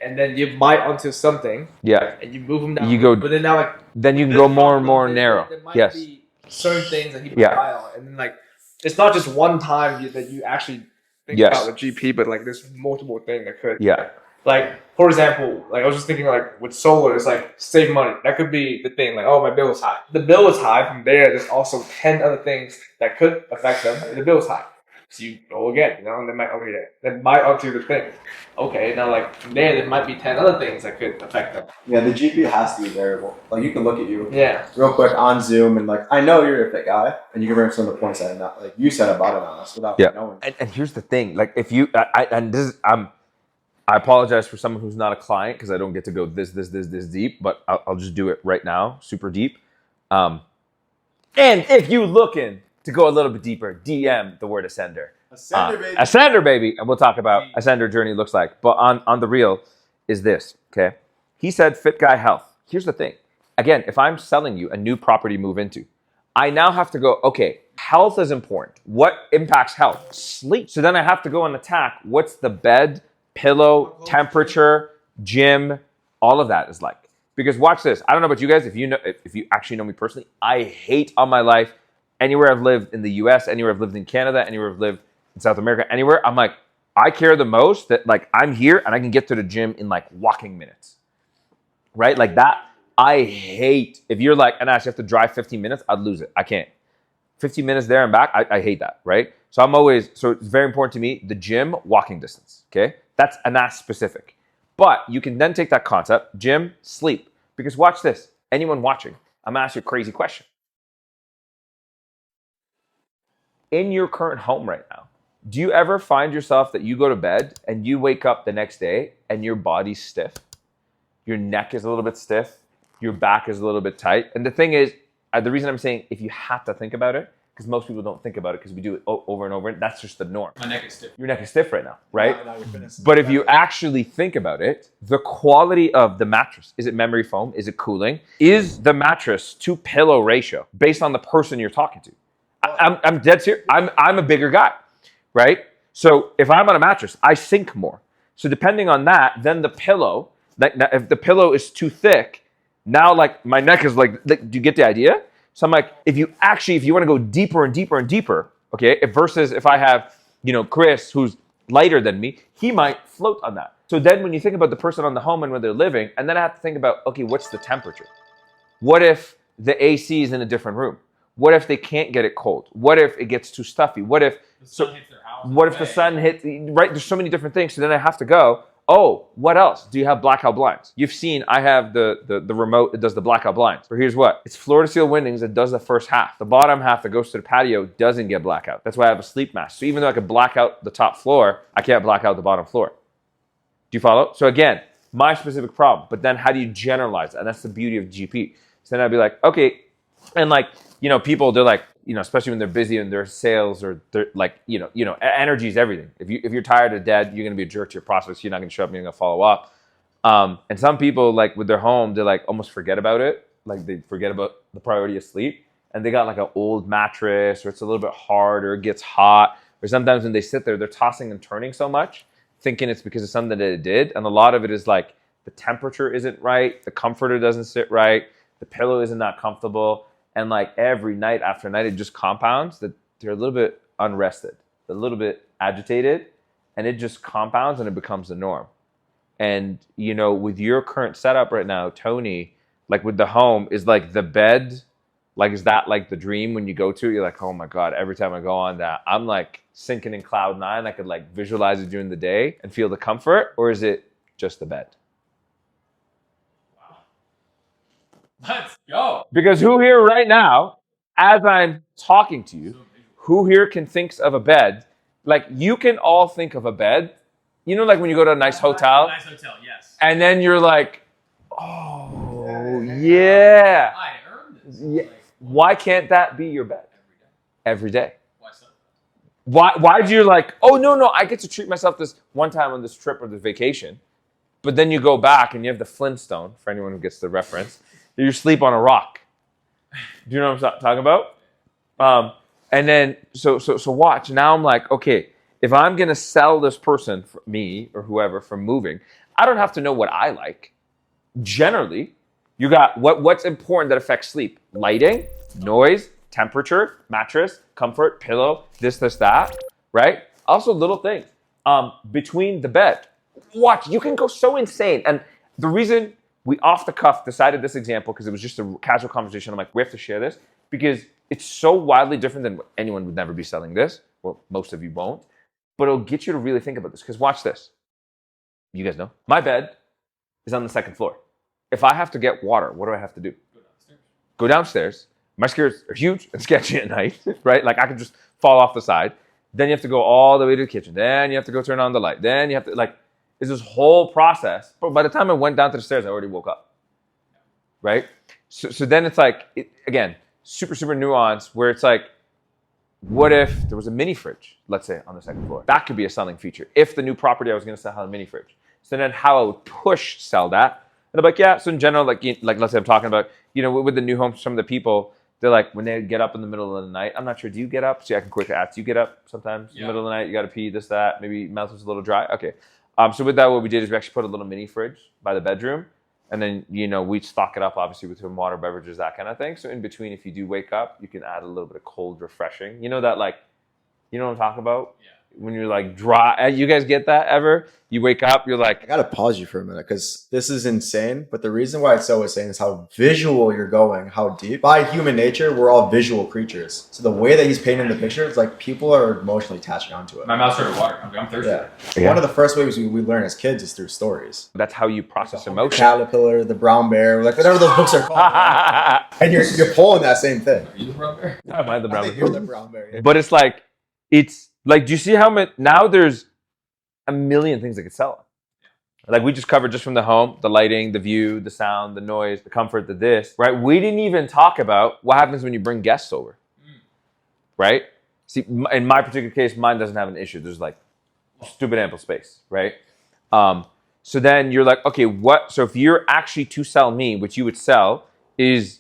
and then you bite onto something. Yeah. And you move them down. You go. But then now like. Then you can go more and more narrow. There might Yes. be certain things that he Yeah. rely on, and then like it's not just one time that you actually think Yes. about the GP, but like there's multiple things that could. Yeah. Like for example, like I was just thinking like with solar, it's like save money. That could be the thing. Like, oh, my bill is high. The bill is high. From there, there's also 10 other things that could affect them. The bill is high. So you go again, you know, and they might onto the thing. Okay, now like from there might be 10 other things that could affect them. Yeah, the GP has to be variable. Like you can look at you Yeah. real quick on Zoom and like I know you're a fit guy and you can bring some of the points that are not like you said about it on us without knowing. And here's the thing, like if you, I apologize for someone who's not a client because I don't get to go this deep, but I'll just do it right now, super deep. And if you looking to go a little bit deeper, DM the word Ascender. Ascender, baby. And we'll talk about Ascender journey looks like. But on the real is this, okay? He said fit guy health. Here's the thing. Again, if I'm selling you a new property to move into, I now have to go, okay, health is important. What impacts health? Sleep. So then I have to go and attack what's the bed, pillow, temperature, gym, all of that is like. Because watch this. I don't know about you guys. If you actually know me personally, I hate all my life, anywhere I've lived in the US, anywhere I've lived in Canada, anywhere I've lived in South America, anywhere, I'm like, I care the most that like I'm here and I can get to the gym in like walking minutes. Right? Like that, I hate. If you're like, and Ash, you have to drive 15 minutes, I'd lose it. I can't. 15 minutes there and back, I hate that, right? So it's very important to me, the gym, walking distance, okay? That's specific. But you can then take that concept, gym, sleep. Because watch this. Anyone watching, I'm going to ask you a crazy question. In your current home right now, do you ever find yourself that you go to bed and you wake up the next day and your body's stiff? Your neck is a little bit stiff. Your back is a little bit tight. And the thing is, the reason I'm saying if you have to think about it, because most people don't think about it because we do it over and over. That's just the norm. My neck is stiff. Your neck is stiff right now, right? But if you actually think about it, the quality of the mattress, is it memory foam? Is it cooling? Is the mattress to pillow ratio based on the person you're talking to? I'm dead serious. I'm a bigger guy, right? So if I'm on a mattress, I sink more. So depending on that, then the pillow, like if the pillow is too thick, now like my neck is like, do you get the idea? So I'm like, if you want to go deeper and deeper and deeper, okay, versus if I have, Chris, who's lighter than me, he might float on that. So then when you think about the person on the home and where they're living, and then I have to think about, okay, what's the temperature? What if the AC is in a different room? What if they can't get it cold? What if it gets too stuffy? What if the sun hits their house? What if the sun hits, right? There's so many different things. So then I have to go, oh, what else? Do you have blackout blinds? You've seen I have the remote that does the blackout blinds. But here's what. It's floor to seal windings that does the first half. The bottom half that goes to the patio doesn't get blackout. That's why I have a sleep mask. So even though I could black out the top floor, I can't black out the bottom floor. Do you follow? So again, my specific problem. But then how do you generalize that? And that's the beauty of GP. So then I'd be like, okay. And like, people, they're like, especially when they're busy in their sales or they're like, energy is everything. If you're tired or dead, you're going to be a jerk to your prospects. You're not going to show up. You're going to follow up. And some people, like with their home, they like almost forget about it. Like they forget about the priority of sleep, and they got like an old mattress, or it's a little bit hard, or it gets hot, or sometimes when they sit there, they're tossing and turning so much, thinking it's because of something that it did. And a lot of it is like the temperature isn't right, the comforter doesn't sit right, the pillow isn't that comfortable. And like every night after night, it just compounds that they're a little bit unrested, a little bit agitated, and it just compounds and it becomes the norm. And, with your current setup right now, Tony, like with the home, is like the bed, like is that like the dream when you go to it? You're like, oh my God, every time I go on that, I'm like sinking in cloud nine. I could like visualize it during the day and feel the comfort, or is it just the bed? Let's go. Because who here right now, as I'm talking to you, who here can think of a bed? Like you can all think of a bed. Like when you go to a nice hotel. Nice hotel, yes. And then you're like, oh, yeah. I earned this. Yeah. Why can't that be your bed? Every day. Why so? Why do you like, oh, no, I get to treat myself this one time on this trip or this vacation. But then you go back and you have the Flintstone, for anyone who gets the reference. You sleep on a rock. Do you know what I'm talking about? And then, so watch. Now I'm like, okay, if I'm going to sell this person, me or whoever, from moving, I don't have to know what I like. Generally, you got what's important that affects sleep. Lighting, noise, temperature, mattress, comfort, pillow, this, that, right? Also little things. Between the bed. Watch, you can go so insane. And the reason we off the cuff decided this example, because it was just a casual conversation. I'm like, we have to share this because it's so wildly different than anyone would never be selling this. Well, most of you won't, but it'll get you to really think about this. Because watch this. You guys know, my bed is on the second floor. If I have to get water, what do I have to do? Go downstairs. My stairs are huge and sketchy at night, right? Like I could just fall off the side. Then you have to go all the way to the kitchen. Then you have to go turn on the light. Then you have to it's this whole process. But by the time I went down to the stairs, I already woke up, right? So then it's like, again, super, super nuanced where it's like, what if there was a mini fridge, let's say on the second floor? That could be a selling feature. If the new property I was going to sell had a mini fridge. So then how I would push sell that. And I'm like, yeah, so in general, like let's say I'm talking about, with the new homes, some of the people, they're like, when they get up in the middle of the night, I'm not sure, do you get up? See, I can quickly ask, do you get up sometimes in the middle of the night? You got to pee, this, that, maybe mouth was a little dry. Okay. So with that, what we did is we actually put a little mini fridge by the bedroom. And then, we stock it up, obviously, with some water, beverages, that kind of thing. So in between, if you do wake up, you can add a little bit of cold, refreshing. You know that, you know what I'm talking about? Yeah. When you're like dry. You guys get that ever? You wake up, you're like... I got to pause you for a minute because this is insane. But the reason why it's so insane is how visual you're going, how deep. By human nature, we're all visual creatures. So the way that he's painting the picture, it's like people are emotionally attaching onto it. My mouth started watering. I'm thirsty. Yeah. One of the first ways we learn as kids is through stories. That's how you process emotion. Caterpillar, the brown bear, like whatever those books are called. And you're pulling that same thing. Are you the brown bear? Am I the brown bear? You're the brown bear. Yeah. But it's like, do you see how much, now there's a million things that could sell. Like we just covered just from the home, the lighting, the view, the sound, the noise, the comfort, the this, right? We didn't even talk about what happens when you bring guests over, right? See, in my particular case, mine doesn't have an issue. There's like stupid ample space, right? So then you're like, okay, so if you're actually to sell me, what you would sell is,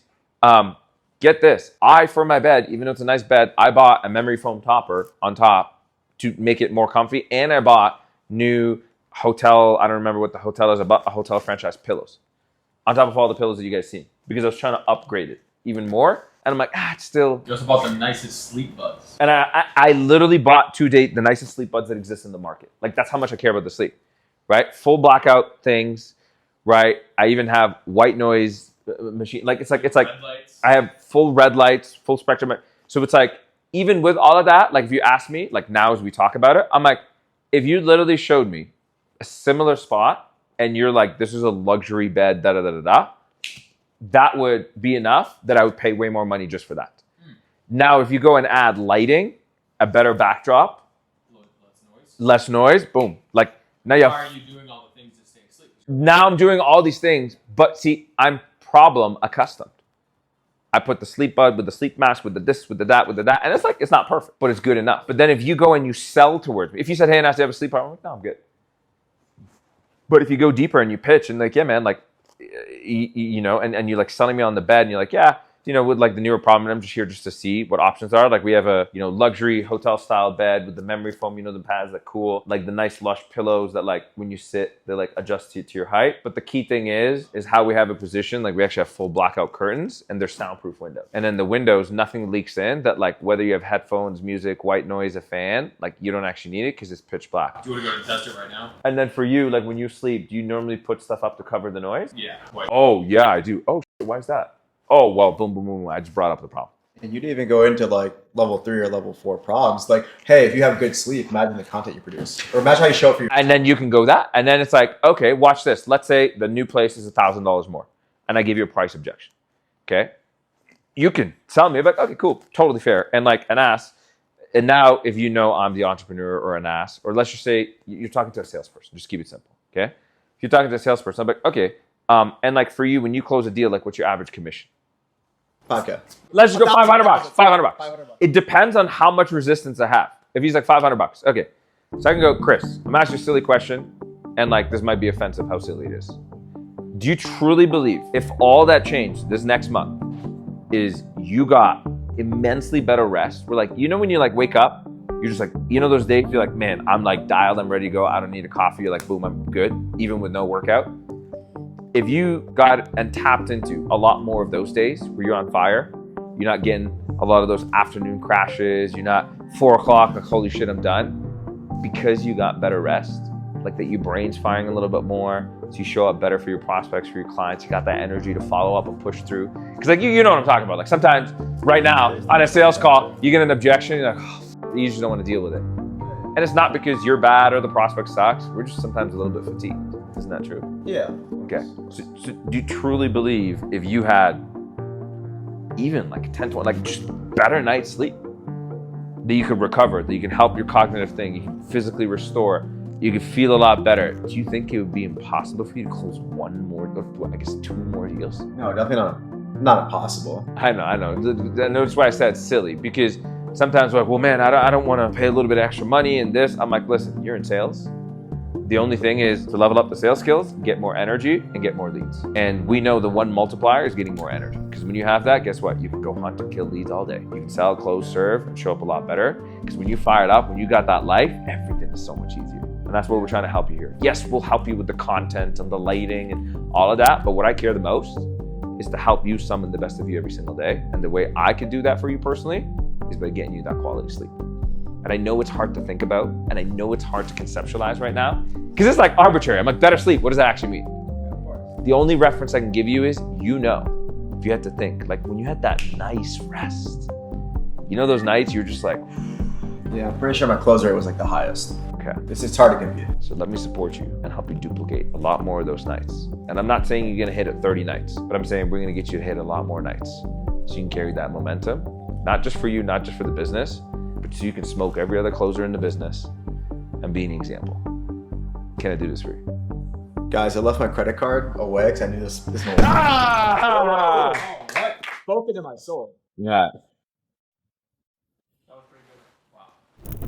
get this. For my bed, even though it's a nice bed, I bought a memory foam topper on top to make it more comfy. And I bought new hotel, I don't remember what the hotel is, I bought a hotel franchise pillows on top of all the pillows that you guys see because I was trying to upgrade it even more. And I'm like, it's still... You also bought the nicest sleep buds. And I literally bought to date the nicest sleep buds that exist in the market. Like that's how much I care about the sleep, right? Full blackout things, right? I even have white noise machine. Like it's like red lights. I have full red lights, full spectrum. So it's like, even with all of that, like if you ask me, like now as we talk about it, I'm like, if you literally showed me a similar spot and you're like, this is a luxury bed, that would be enough that I would pay way more money just for that. Now, if you go and add lighting, a better backdrop, less noise, boom. Like now you have... Why are you doing all the things to stay asleep? Now I'm doing all these things, but see, I'm problem accustomed. I put the sleep bud with the sleep mask, with the this, with the that, and it's like, it's not perfect, but it's good enough. But then if you go and you sell towards me, if you said, hey, Anas, do you have a sleep problem? I'm like, no, I'm good. But if you go deeper and you pitch and like, yeah, man, like, and you're like selling me on the bed and you're like, yeah, with like the newer problem, I'm just here just to see what options are. Like we have a, luxury hotel style bed with the memory foam, the pads that cool, like the nice lush pillows that like when you sit, they like adjust to your height. But the key thing is how we have it positioned. Like we actually have full blackout curtains and they're soundproof windows. And then the windows, nothing leaks in that like whether you have headphones, music, white noise, a fan, like you don't actually need it because it's pitch black. Do you want to go and test it right now? And then for you, like when you sleep, do you normally put stuff up to cover the noise? Yeah. Oh yeah, I do. Oh, why is that? Oh, well, boom, boom, boom. I just brought up the problem. And you didn't even go into like level 3 or level 4 problems. Like, hey, if you have good sleep, imagine the content you produce. Or imagine how you show up for your... And then you can go that. And then it's like, okay, watch this. Let's say the new place is $1,000 more. And I give you a price objection. Okay? You can tell me, like, okay, cool. Totally fair. And like an ass. And now if I'm the entrepreneur or an ass, or let's just say you're talking to a salesperson. Just keep it simple. Okay? If you're talking to a salesperson, I'm like, okay. And like for you, when you close a deal, like what's your average commission? Okay. Let's just go $500. $500. It depends on how much resistance I have. If he's like $500, okay. So I can go, Chris, I'm asking you a silly question, and like this might be offensive how silly it is. Do you truly believe if all that changed this next month, is you got immensely better rest. We're like, when you like wake up, you're just like, those days you're like, man, I'm like dialed, I'm ready to go. I don't need a coffee. You're like, boom, I'm good, even with no workout. If you got and tapped into a lot more of those days where you're on fire, you're not getting a lot of those afternoon crashes. You're not 4 o'clock, like, holy shit, I'm done. Because you got better rest, like that your brain's firing a little bit more. So you show up better for your prospects, for your clients. You got that energy to follow up and push through. Because like, you know what I'm talking about. Like sometimes right now on a sales call, you get an objection. You're like, oh, you just don't want to deal with it. And it's not because you're bad or the prospect sucks. We're just sometimes a little bit fatigued. Isn't that true? Yeah. Okay. So do you truly believe if you had even like 10, 20, like just better night's sleep, that you could recover, that you can help your cognitive thing, you can physically restore, you could feel a lot better? Do you think it would be impossible for you to close 2 more deals? No, definitely not impossible. I know. That's why I said it's silly, because sometimes we're like, well, man, I don't want to pay a little bit of extra money in this. I'm like, listen, you're in sales. The only thing is to level up the sales skills, get more energy, and get more leads. And we know the one multiplier is getting more energy. Because when you have that, guess what? You can go hunt and kill leads all day. You can sell, close, serve, and show up a lot better. Because when you fire it up, when you got that life, everything is so much easier. And that's what we're trying to help you here. Yes, we'll help you with the content and the lighting and all of that. But what I care the most is to help you summon the best of you every single day. And the way I can do that for you personally is by getting you that quality sleep. And I know it's hard to think about, and I know it's hard to conceptualize right now, because it's like arbitrary. I'm like, better sleep, what does that actually mean? The only reference I can give you is, if you had to think, like when you had that nice rest, those nights you're just like, yeah, I'm pretty sure my close rate was like the highest. okay. It's hard to compute. So let me support you and help you duplicate a lot more of those nights. And I'm not saying you're gonna hit it 30 nights, but I'm saying we're gonna get you to hit a lot more nights. So you can carry that momentum, not just for you, not just for the business, but so you can smoke every other closer in the business and be an example. Can I do this for you? Guys, I left my credit card away because I knew this moment. What? Spoken to my soul. Yeah. That was pretty good. Wow.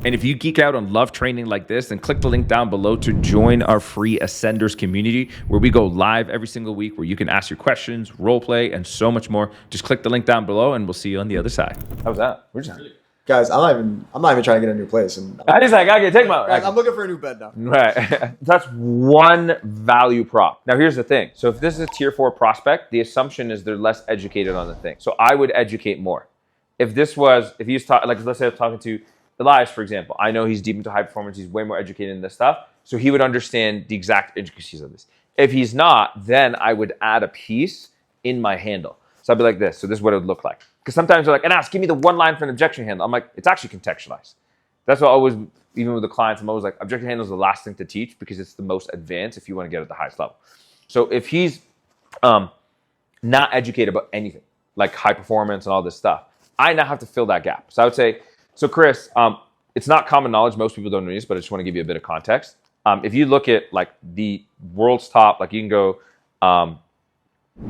And if you geek out on love training like this, then click the link down below to join our free Ascenders community, where we go live every single week, where you can ask your questions, role play, and so much more. Just click the link down below and we'll see you on the other side. How's that? We're just... Guys, I'm not even trying to get a new place. And I just like, okay, take my... I'm looking for a new bed now. Right. That's one value prop. Now, here's the thing. So if this is a tier 4 prospect, the assumption is they're less educated on the thing. So I would educate more. If he's talking, like, let's say I'm talking to Elias, for example. I know he's deep into high performance. He's way more educated in this stuff. So he would understand the exact intricacies of this. If he's not, then I would add a piece in my handle. So I'd be like this. So this is what it would look like. Because sometimes they're like, Anas, give me the one line for an objection handle. I'm like, it's actually contextualized. That's what I always, even with the clients, I'm always like, objection handle is the last thing to teach because it's the most advanced if you want to get at the highest level. So if he's not educated about anything, like high performance and all this stuff, I now have to fill that gap. So I would say, so Chris, it's not common knowledge. Most people don't know this, but I just want to give you a bit of context. If you look at like the world's top, like you can go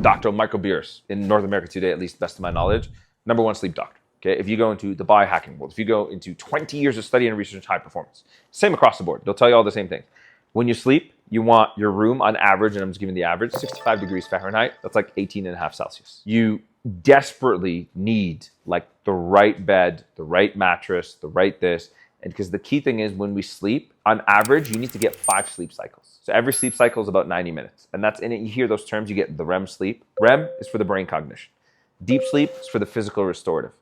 Dr. Michael Beers in North America today, at least best of my knowledge, #1 sleep doctor. Okay, if you go into the biohacking world, if you go into 20 years of study and research high performance, same across the board. They'll tell you all the same things. When you sleep, you want your room on average, and I'm just giving the average, 65 degrees Fahrenheit. That's like 18.5 Celsius. You desperately need like the right bed, the right mattress, the right this. And because the key thing is when we sleep, on average, you need to get 5 sleep cycles. So every sleep cycle is about 90 minutes. And that's in it. You hear those terms, you get the REM sleep. REM is for the brain cognition. Deep sleep is for the physical restorative.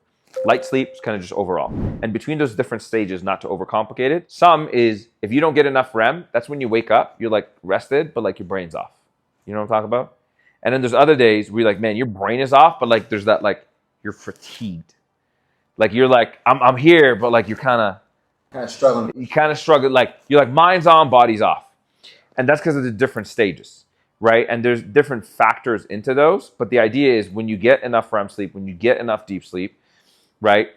Light sleep is kind of just overall. And between those different stages, not to overcomplicate it, some is if you don't get enough REM, that's when you wake up, you're like rested, but like your brain's off. You know what I'm talking about? And then there's other days where you're like, man, your brain is off, but like there's that like, you're fatigued. Like you're like, I'm here, but like you're kind of struggling. You kind of struggle. Like you're like, mind's on, body's off. And that's because of the different stages, right? And there's different factors into those. But the idea is when you get enough REM sleep, when you get enough deep sleep, right?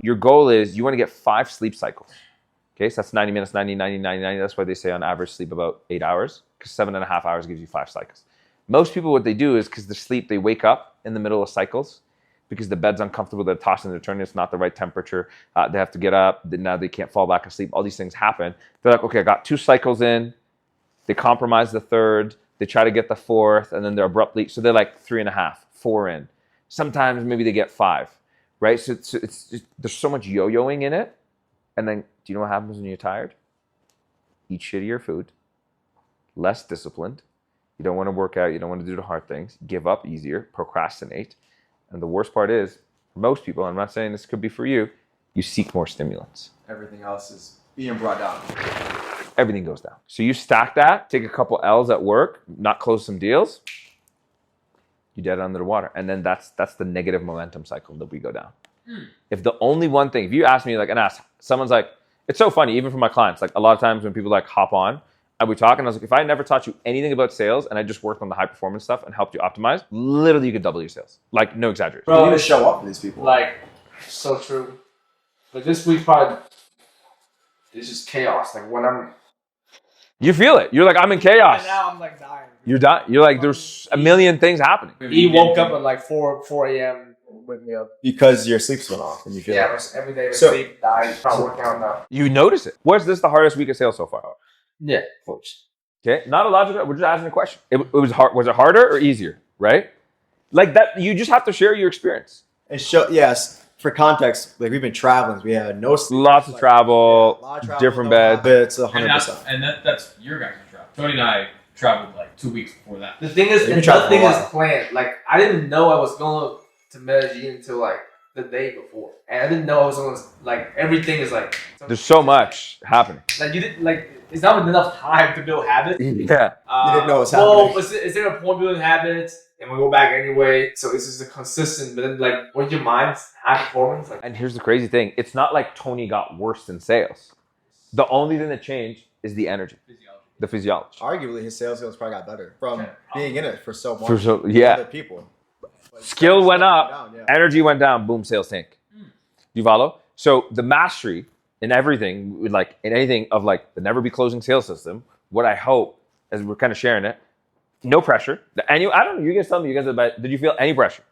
Your goal is you want to get 5 sleep cycles. Okay, so that's 90 minutes, 90, 90, 90, 90. That's why they say on average sleep about 8 hours, because 7.5 hours gives you 5 cycles. Most people, what they do is because they sleep, they wake up in the middle of cycles because the bed's uncomfortable, they're tossing, they're turning, it's not the right temperature. They have to get up, now they can't fall back asleep. All these things happen. They're like, okay, I got 2 cycles in. They compromise the 3rd. They try to get the 4th, and then they're abruptly, so they're like 3.5, 4 in. Sometimes maybe they get 5, right? So it's just, there's so much yo-yoing in it. And then, do you know what happens when you're tired? Eat shittier food, less disciplined. You don't want to work out. You don't want to do the hard things. Give up easier, procrastinate. And the worst part is, for most people, I'm not saying this could be for you, you seek more stimulants. Everything else is being brought down. Everything goes down. So you stack that, take a couple L's at work, not close some deals, you dead under the water. And then that's the negative momentum cycle that we go down. If the only one thing, if you ask me, like, and ask, someone's like, it's so funny, even for my clients, like a lot of times when people like hop on and we talk, and I was like, if I never taught you anything about sales and I just worked on the high performance stuff and helped you optimize, literally you could double your sales. Like, no exaggeration. Bro, you need to show up for these people. Like, so true. But this week probably, it's just chaos. Like when I'm, You feel it. You're like, I'm in chaos. right now I'm like dying. You're done. You're like, there's a million things happening. He woke up at like 4 a.m. Wake me up. Because your sleep's went off and you feel Yeah, it. every day I So- sleep, die, probably working out now. You notice it. Was this the hardest week of sales so far? Yeah, coach. Okay, not a logical. We're just asking a question. It was hard. Was it harder or easier? Right? Like that. You just have to share your experience. And yes, for context, like we've been traveling. We had no sleep. Lots of travel, Yeah, a lot of travel, different no beds. habits, And 100%. that's your guys' travel. Tony and I traveled like 2 weeks before that. The thing is, Yeah, you travel nothing for a is while. planned. Like I didn't know I was going to Medellin until like the day before, and I didn't know I was going to, like, everything is like. There's so much happening. Like you didn't like. It's not enough time to build habits. Yeah. You didn't know it was Well, happening. is there a point building habits, and we go back anyway? So this is a consistent. But then, like, when your mind's high performance, like, And here's the crazy thing. It's not like Tony got worse in sales. The only thing that changed is the energy, the physiology. Arguably, his sales skills probably got better from being in it for so long. For so- with yeah. other people. Like, Skill went up, down, yeah. energy went down, boom, sales tank. Do you follow? So the mastery in everything, like in anything of like the never be closing sales system, what I hope, as we're kind of sharing it, no pressure. I don't know, you guys tell me, did you feel any pressure?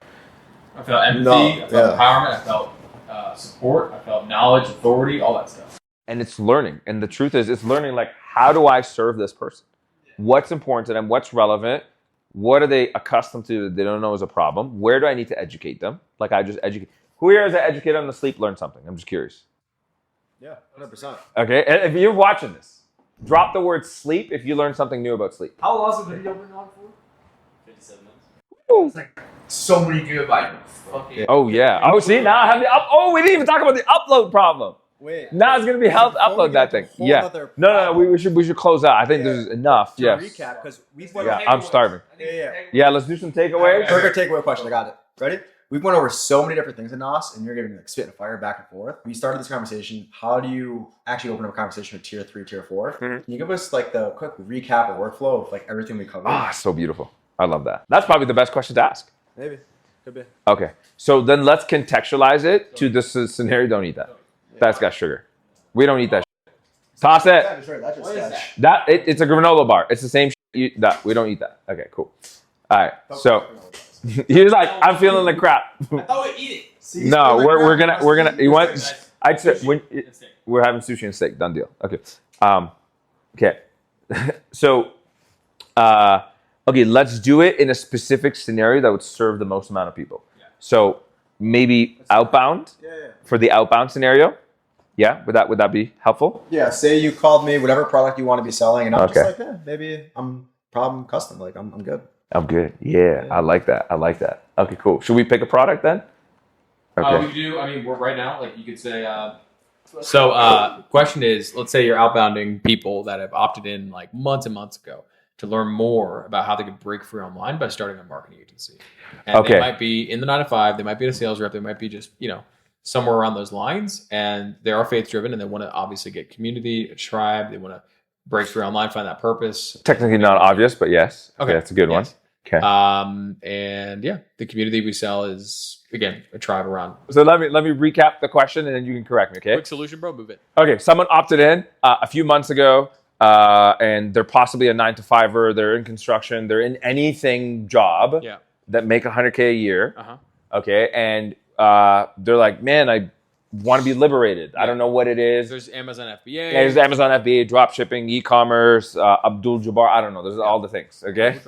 I felt empathy, No, I felt yeah. empowerment, I felt support, I felt knowledge, authority, all that stuff. And it's learning. And the truth is, it's learning like, how do I serve this person? What's important to them? What's relevant? What are they accustomed to that they don't know is a problem? Where do I need to educate them? Like I just educate. Who here is an educated on the sleep learn something? I'm just curious. Yeah, 100%. Okay, and if you're watching this, drop the word sleep if you learn something new about sleep. how long has the video been on for? 57 minutes. It's like so many gigabytes. Fucking. Oh yeah. Oh, see, now I have the up. Oh, we didn't even talk about the upload problem. Wait. Now it's gonna be help Before we upload get that to a thing. whole Yeah. other No, problem, we should close out. I think Yeah. this is enough. to Yes. recap, because we've What went are Yeah, I'm takeaways? starving. I think Yeah. takeaways. Yeah, let's do some takeaways. Okay. Burger takeaway question. I got it. Ready? We went over so many different things in NOS, and you're giving like spit and fire back and forth. We started this conversation. How do you actually open up a conversation with tier 3, tier 4? Mhm. Can you give us like the quick recap or workflow of like everything we covered? Ah, so beautiful. I love that. That's probably the best question to ask. Maybe. Could be. Okay, so then let's contextualize it to this scenario. Don't eat that. That's got sugar. We don't eat that. Toss it. That's right. That's just What is sketch. that? It's a granola bar. It's the same that we don't eat that. Okay, cool. All right. So he was like, I'm feeling like crap. I thought we eat it. See, No, spit we're like gonna. crap. You want? Nice. I'd say when It's steak. we're having sushi and steak. Done deal. Okay. Okay. So, okay, let's do it in a specific scenario that would serve the most amount of people. Yeah. So maybe outbound Yeah. for the outbound scenario. Yeah, would that be helpful? Yeah. Say you called me, whatever product you want to be selling, and I'm Okay. just like, yeah, maybe I'm problem custom. Like I'm good. I'm good. Yeah, I like that. I like that. Okay, cool. Should we pick a product then? Okay. We do, I mean, we're right now, like you could say, question is, let's say you're outbounding people that have opted in like months and months ago to learn more about how they could break free online by starting a marketing agency. And Okay. they might be in the 9 to 5, they might be a sales rep, they might be just, somewhere around those lines. And they are faith driven and they want to obviously get community, a tribe, they want to break free online, find that purpose. Technically not obvious, but yes. Okay, Okay. that's a good one. Yes. Okay. And yeah, the community we sell is, again, a tribe around. So let me recap the question and then you can correct me, okay? Quick solution, bro, move it. Okay, someone opted in a few months ago, and they're possibly a 9 to 5er. They're in construction. They're in anything job Yeah. that make $100K a year. Uh-huh. Okay, and they're like, man, want to be liberated. I don't know what it is. There's Amazon FBA. Yeah, there's Amazon FBA, drop shipping, e-commerce, Abdul Jabbar. I don't know. There's all the things. Okay.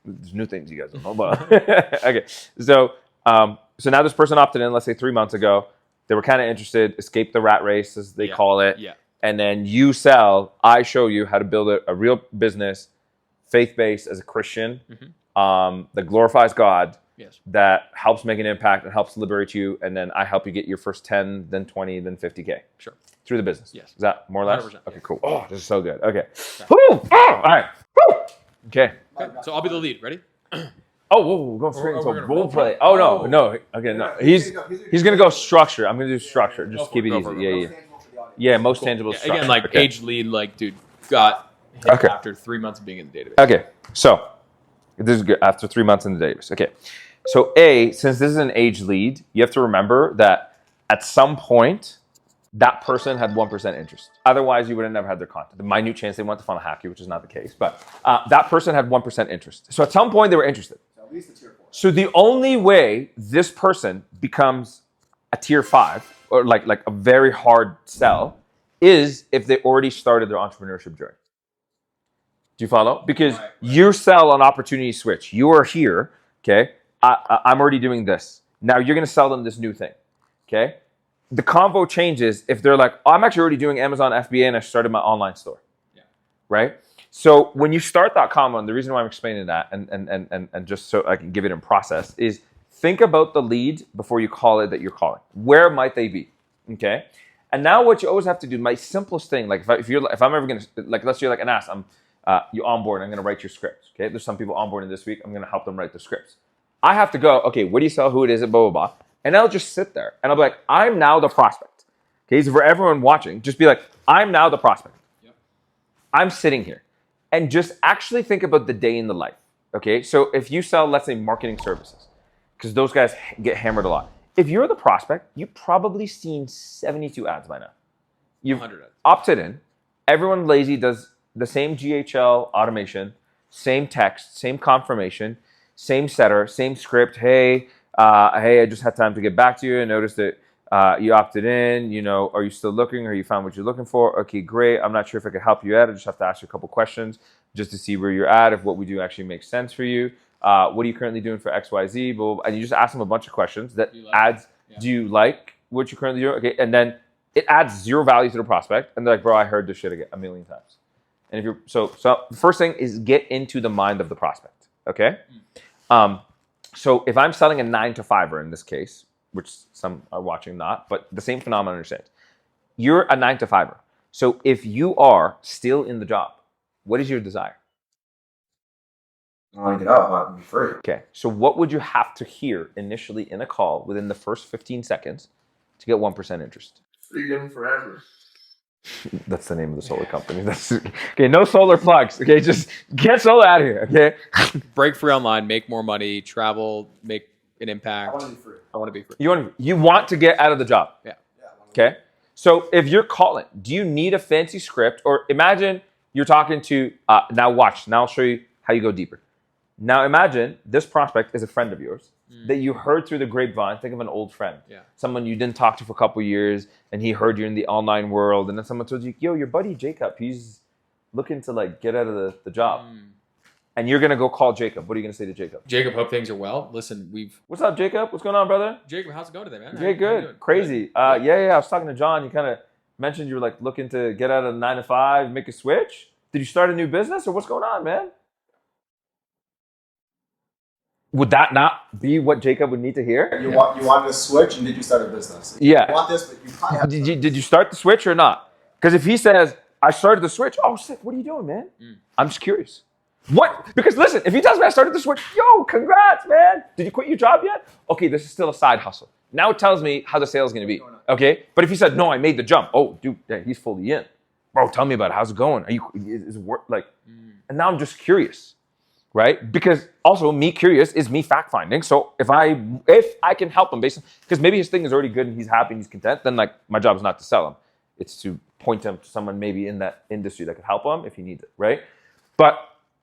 There's new things you guys don't know about. Okay. So now this person opted in, let's say 3 months ago. They were kind of interested, escape the rat race, as they call it. Yeah. And then I show you how to build a real business, faith-based as a Christian, that glorifies God. Yes. That helps make an impact and helps liberate you, and then I help you get your first 10, then 20, then 50K. Sure. Through the business. Yes. Is that more or less? 100%. Okay, cool. Oh, this is so good. Okay. Woo! Oh, all right. Woo! Okay. So I'll be the lead. Ready? Oh, whoa, we're going straight into we're a gonna role role play. play. Oh, no. Okay, no. He's going to go structure. I'm going to do structure. Just keep it easy. Yeah. Yeah, most tangible structure. Again, like age lead, like, dude, got hit after 3 months of being in the database. Okay, so this is good. After 3 months in the database. Okay. So since this is an age lead, you have to remember that at some point, that person had 1% interest. Otherwise, you would have never had their content. The minute chance they want to funnel hack you, which is not the case. But that person had 1% interest. So at some point, they were interested. So at least a tier 4. So the only way this person becomes a tier 5, or like a very hard sell, is if they already started their entrepreneurship journey. Do you follow? Because you sell an opportunity switch. You are here, okay? I'm already doing this. Now you're going to sell them this new thing, okay? The convo changes if they're like, oh, I'm actually already doing Amazon FBA and I started my online store, right? So when you start that convo, and the reason why I'm explaining that, and just so I can give it in process, is think about the lead before you call it that you're calling. Where might they be, okay? And now what you always have to do, my simplest thing, like if I'm ever going to, like let's say you're like an ass, you onboard, I'm going to write your scripts, okay? There's some people onboarding this week, I'm going to help them write the scripts. I have to go, okay, what do you sell, who it is, blah, blah, blah. And I'll just sit there. And I'll be like, I'm now the prospect. Okay, so for everyone watching, just be like, I'm now the prospect. Yep. I'm sitting here. And just actually think about the day in the life. Okay, so if you sell, let's say, marketing services, because those guys get hammered a lot. If you're the prospect, you've probably seen 72 ads by now. You've opted in. Everyone lazy does the same GHL automation, same text, same confirmation, same setter, same script. Hey, I just had time to get back to you. I noticed that you opted in. You know, are you still looking? Or you found what you're looking for? Okay, great. I'm not sure if I could help you out. I just have to ask you a couple questions just to see where you're at, if what we do actually makes sense for you. What are you currently doing for XYZ? Blah, blah, blah. And you just ask them a bunch of questions that adds, do you like what you're currently doing? Okay, and then it adds zero value to the prospect. And they're like, bro, I heard this shit again a million times. And if you're so the first thing is get into the mind of the prospect. Okay. So if I'm selling a 9-to-5er in this case, which some are watching not, but the same phenomenon understands. You're a 9-to-5er. So if you are still in the job, what is your desire? I want to get out. I want to be free. Okay. So what would you have to hear initially in a call within the first 15 seconds to get 1% interest? Freedom forever. That's the name of the solar company. That's okay. No solar plugs. Okay, just get solar out of here. Okay. Break free online, make more money, travel, make an impact. I want to be free. I want to be free. You want to get out of the job. Yeah. Okay. So if you're calling, do you need a fancy script? Or imagine you're talking to now. Watch. Now I'll show you how you go deeper. Now imagine this prospect is a friend of yours that you heard through the grapevine. Think of an old friend. Yeah. Someone you didn't talk to for a couple of years, and he heard you in the online world, and then someone told you, yo, your buddy Jacob, he's looking to like get out of the job. And you're gonna go call Jacob. What are you gonna say to Jacob? Jacob, hope things are well. Listen, What's up, Jacob? What's going on, brother? Jacob, how's it going today, man? Yeah, good. Crazy. Good. Yeah. I was talking to John. You kind of mentioned you were like looking to get out of 9-to-5, make a switch. Did you start a new business, or what's going on, man? Would that not be what Jacob would need to hear? You wanted to switch, and did you start a business? Yeah. You want this, but you probably have did you start the switch or not? Because if he says, I started the switch, oh, sick, what are you doing, man? I'm just curious. What? Because listen, if he tells me I started the switch, yo, congrats, man. Did you quit your job yet? Okay, this is still a side hustle. Now it tells me how the sale is going to be. Okay? But if he said, no, I made the jump. Oh, dude, yeah, he's fully in. Bro, tell me about it. How's it going? Is it work? Like, and now I'm just curious. Right? Because also me curious is me fact finding. So if I can help him because maybe his thing is already good and he's happy and he's content, then like my job is not to sell him. It's to point him to someone maybe in that industry that could help him if he needs it, right? But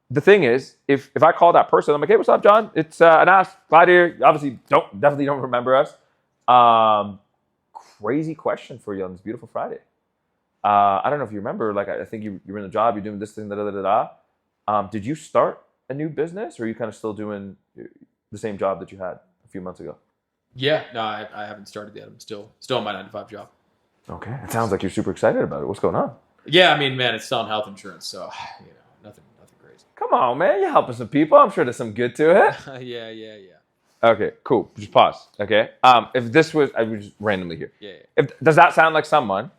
the thing is, if I call that person, I'm like, hey, what's up, John? It's an ass. Glad here. Obviously definitely don't remember us. crazy question for you on this beautiful Friday. I don't know if you remember, like, I think you're in the job, you're doing this thing, did you start a new business, or are you kind of still doing the same job that you had a few months ago? Yeah, no, I haven't started yet. I'm still in my 9-to-5 job. Okay. It sounds like you're super excited about it. What's going on? Yeah, I mean, man, it's selling health insurance, so nothing crazy. Come on, man. You're helping some people. I'm sure there's some good to it. Yeah. Okay, cool. Just pause. Okay. If this was, I was just randomly here. Yeah. Does that sound like someone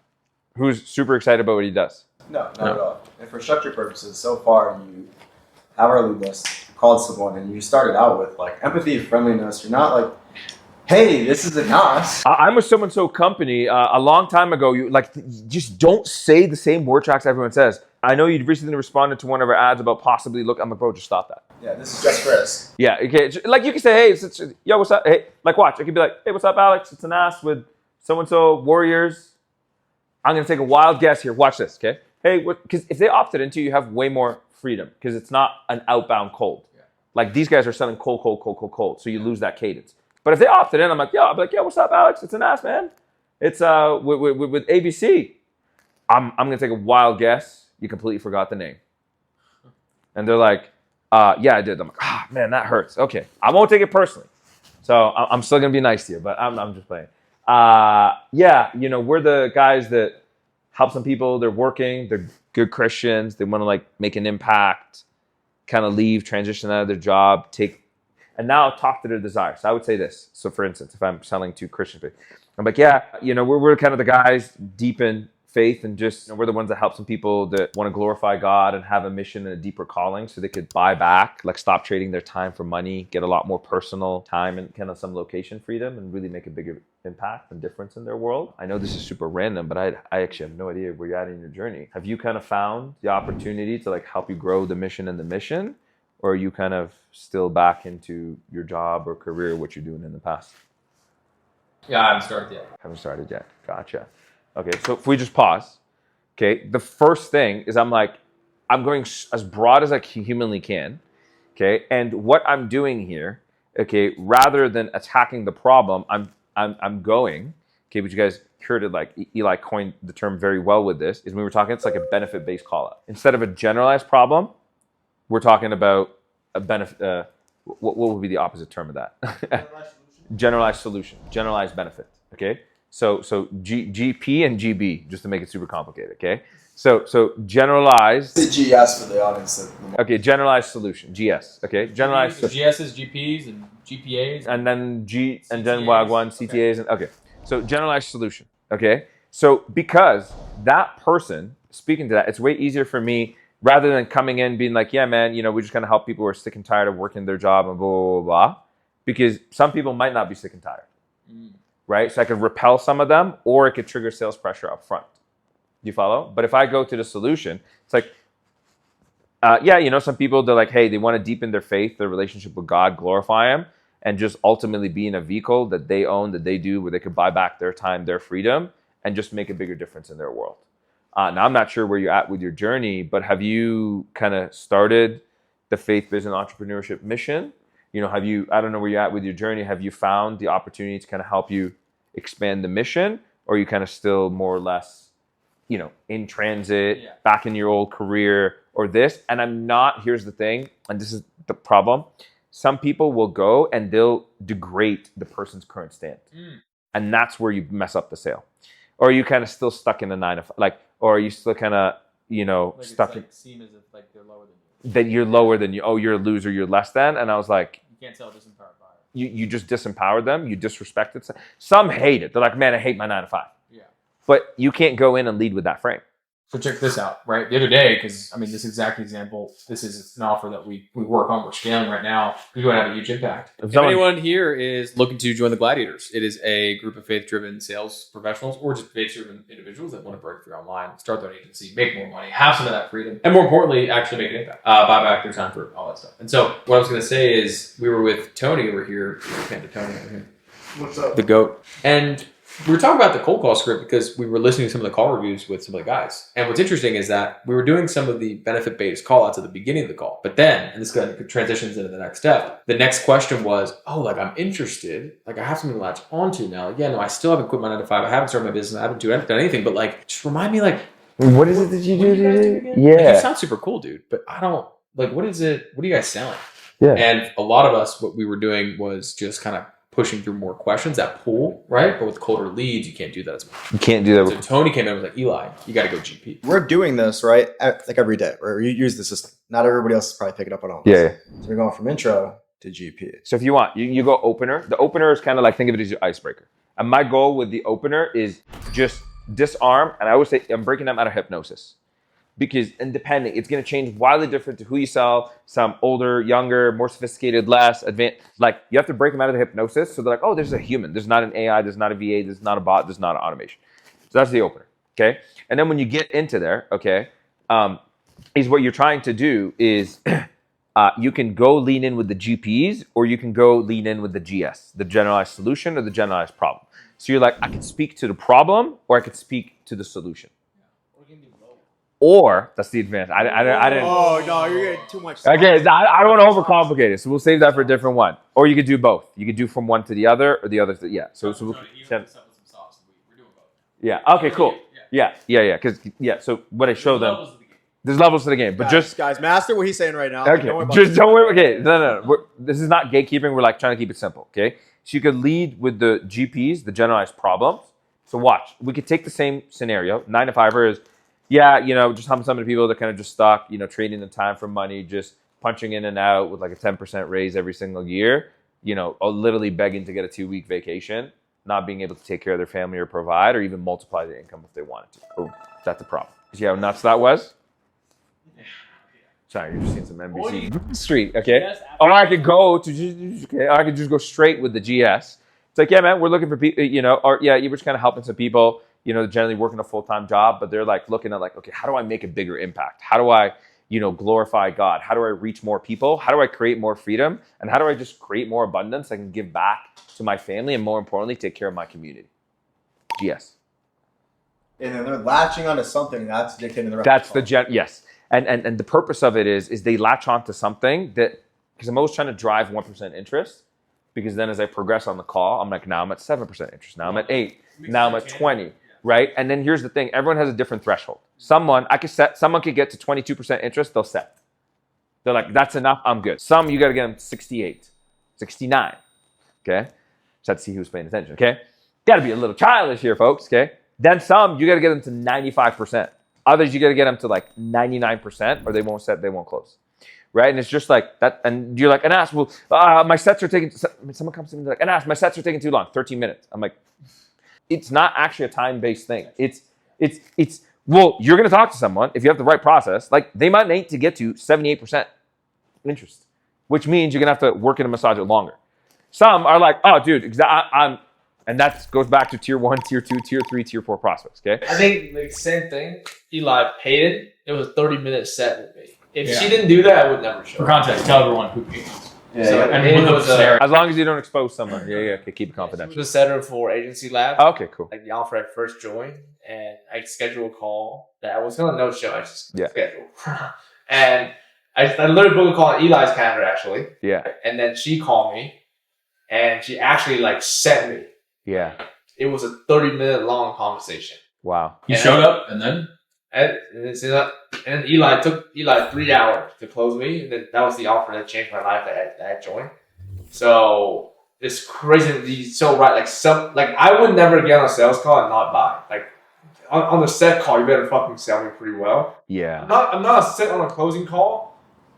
who's super excited about what he does? No, not at all. And for structure purposes, so far you have our lead list, called someone, and you started out with like empathy, friendliness. You're not like, hey, this is a NOS. I'm with so company a long time ago. You just don't say the same word tracks everyone says. I know you recently responded to one of our ads about possibly look. I'm like, bro, just stop that. Yeah, this is just Chris. Yeah, okay. Like you can say, hey, it's yo, what's up? Hey, like watch. I could be like, hey, what's up, Alex? It's an ass with so-and-so Warriors. I'm gonna take a wild guess here. Watch this, okay? Hey, because if they opted into you have way more freedom because it's not an outbound cold. Yeah. Like these guys are selling cold, so you lose that cadence. But if they opted in, I'm like, yo, what's up, Alex? It's an ass, man. It's with ABC. I'm gonna take a wild guess. You completely forgot the name. And they're like, yeah, I did. I'm like, man, that hurts. Okay, I won't take it personally. So I'm still gonna be nice to you, but I'm just playing. Yeah, we're the guys that help some people. They're working. They're good Christians. They want to like make an impact, kind of leave, transition out of their job, and now talk to their desires. So I would say this. So for instance, if I'm selling to Christian faith, I'm like, yeah, we're kind of the guys deep in faith, and just we're the ones that help some people that want to glorify God and have a mission and a deeper calling, so they could buy back, like stop trading their time for money, get a lot more personal time and kind of some location freedom, and really make a bigger impact and difference in their world. I know this is super random, but I actually have no idea where you're at in your journey. Have you kind of found the opportunity to like help you grow the mission and the mission, or are you kind of still back into your job or career, what you're doing in the past? Yeah, I haven't started yet. Gotcha. Okay, so if we just pause, okay, the first thing is I'm going as broad as I humanly can, okay, and what I'm doing here, okay, rather than attacking the problem, I'm going, okay, but you guys heard it, like Eli coined the term very well with this, is when we were talking, it's like a benefit-based call-out. Instead of a generalized problem, we're talking about a benefit, what would be the opposite term of that? Generalized solution, generalized benefit, okay? So GP and GB, just to make it super complicated, okay? So generalized. The GS for the audience. Okay, generalized solution, GS, okay? Generalized. GSs, GPs, and GPAs. And then CTAs. And then WAG1, CTAs, and okay. So generalized solution, okay? So because that person, speaking to that, it's way easier for me, rather than coming in being like, yeah, man, we're just gonna help people who are sick and tired of working their job and blah, blah, blah, blah. Because some people might not be sick and tired. Right? So I could repel some of them, or it could trigger sales pressure up front. Do you follow? But if I go to the solution, it's like, some people, they're like, hey, they want to deepen their faith, their relationship with God, glorify Him, and just ultimately be in a vehicle that they own, that they do, where they could buy back their time, their freedom, and just make a bigger difference in their world. Now, I'm not sure where you're at with your journey, but have you kind of started the faith, business, entrepreneurship mission? I don't know where you're at with your journey. Have you found the opportunity to kind of help you expand the mission, or are you kind of still more or less, in transit, back in your old career or this? And here's the thing, and this is the problem. Some people will go and they'll degrade the person's current stance. And that's where you mess up the sale. Or are you kind of still stuck in the 9 to 5, or are you still kind of, stuck in, seem as if like they're lower than you. That you're lower than you. Oh, you're a loser, you're less than. And I was like, you can't tell disempowered buyer. You just disempowered them. You disrespected. Some hate it. They're like, man, I hate my 9 to 5. Yeah. But you can't go in and lead with that frame. So check this out, right? The other day, because this exact example, this is an offer that we work on. We're scaling right now. We want to have a huge impact. If anyone here is looking to join the Gladiators, it is a group of faith-driven sales professionals, or just faith-driven individuals that want to break through online, start their agency, make more money, have some of that freedom, and more importantly, actually make an impact, buy back their time for all that stuff. And so what I was going to say is, we were with Tony over here, Panda Tony over here. What's up? The GOAT. And We were talking about the cold call script because we were listening to some of the call reviews with some of the guys. And what's interesting is that we were doing some of the benefit-based call-outs at the beginning of the call. But then, and this kind of transitions into the next step, the next question was, oh, like I'm interested. Like I have something to latch onto now. Like, yeah, no, I still haven't quit my 9 to 5. I haven't started my business. I haven't done anything. But like, just remind me like, what is it that you do? Yeah. Like, you sound super cool, dude. But I don't, like, what is it? What are you guys selling? Yeah. And a lot of us, what we were doing was just kind of pushing through more questions that pull, right? But with colder leads, you can't do that as much. You can't do that. So Tony came in and was like, Eli, you got to go GP. We're doing this, right? Like every day, where you use the system. Not everybody else is probably picking up on all Yeah, this. yeah. So we're going from intro to GP. So if you want, you go opener. The opener is kind of like, think of it as your icebreaker. And my goal with the opener is just disarm. And I always say I'm breaking them out of hypnosis. Because independent, it's going to change wildly different to who you sell. Some older, younger, more sophisticated, less advanced. Like you have to break them out of the hypnosis. So they're like, oh, there's a human. There's not an AI. There's not a VA. There's not a bot. There's not an automation. So that's the opener. Okay. And then when you get into there, okay, is what you're trying to do is you can go lean in with the GPs or you can go lean in with the GS, the generalized solution or the generalized problem. So you're like, I can speak to the problem or I could speak to the solution. Or that's the advanced. I didn't. Oh no, you're getting too much. Okay, I don't want to overcomplicate it, so we'll save that for a different one. Or you could do both. You could do from one to the other, or the other to So we'll, yeah. Okay. Cool. Yeah. Because So what I show them, there's levels to the game, but guys, master what he's saying right now. Okay. Don't worry. Okay. No. This is not gatekeeping. We're like trying to keep it simple. Okay. So you could lead with the GPs, the generalized problems. So watch. We could take the same scenario. 9 to 5er is. Yeah, just helping some of the people that kind of just stuck, trading the time for money, just punching in and out with like a 10% raise every single year, literally begging to get a 2-week vacation, not being able to take care of their family or provide or even multiply their income if they wanted to. Oh, that's the problem. See how nuts that was? Sorry, you're just seeing some NBC Street, okay? Or I could I could just go straight with the GS. It's like, yeah, man, we're looking for people, or yeah, you're just kind of helping some people. Generally working a full-time job, but they're like looking at like, okay, how do I make a bigger impact? How do I, glorify God? How do I reach more people? How do I create more freedom? And how do I just create more abundance I can give back to my family and more importantly, take care of my community? GS. And then they're latching onto something that's dictating the rest. That's the yes. And the purpose of it is they latch onto something that, because I'm always trying to drive 1% interest, because then as I progress on the call, I'm like, now I'm at 7% interest. Now I'm at 8. Now I'm at 20. Right? And then here's the thing. Everyone has a different threshold. Someone could get to 22% interest, they'll set. They're like, that's enough, I'm good. Some, you got to get them 68, 69. Okay? Just have to see who's paying attention. Okay? Got to be a little childish here, folks. Okay? Then some, you got to get them to 95%. Others, you got to get them to like 99% or they won't set, they won't close. Right? And it's just like that. And you're like, Anas, well, my sets are taking, someone comes to me like, Anas, my sets are taking too long, 13 minutes. I'm like, it's not actually a time-based thing. It's well, you're going to talk to someone, if you have the right process, like they might need to get to 78% interest, which means you're going to have to work in a massage it longer. Some are like, oh, dude, and that goes back to tier 1, tier 2, tier 3, tier 4 prospects, okay? I think the same thing. Eli paid it. It was a 30-minute set with me. If she didn't do that, I would never show. For context, tell everyone who paid. As long as you don't expose someone. Yeah, okay, keep it confidential. It was set up for agency lab. Oh, okay, cool. Like the offer I first joined, and I scheduled a call that I was going to no-show. I just scheduled. And I literally booked a call on Eli's calendar, actually. Yeah. And then she called me, and she actually like sent me. Yeah. It was a 30-minute long conversation. Wow. You showed up, and then? And Eli took 3 hours to close me, and then that was the offer that changed my life that I joined. So it's crazy. So right, like I would never get on a sales call and not buy. Like on the set call, you better fucking sell me pretty well. Yeah. I'm not sit on a closing call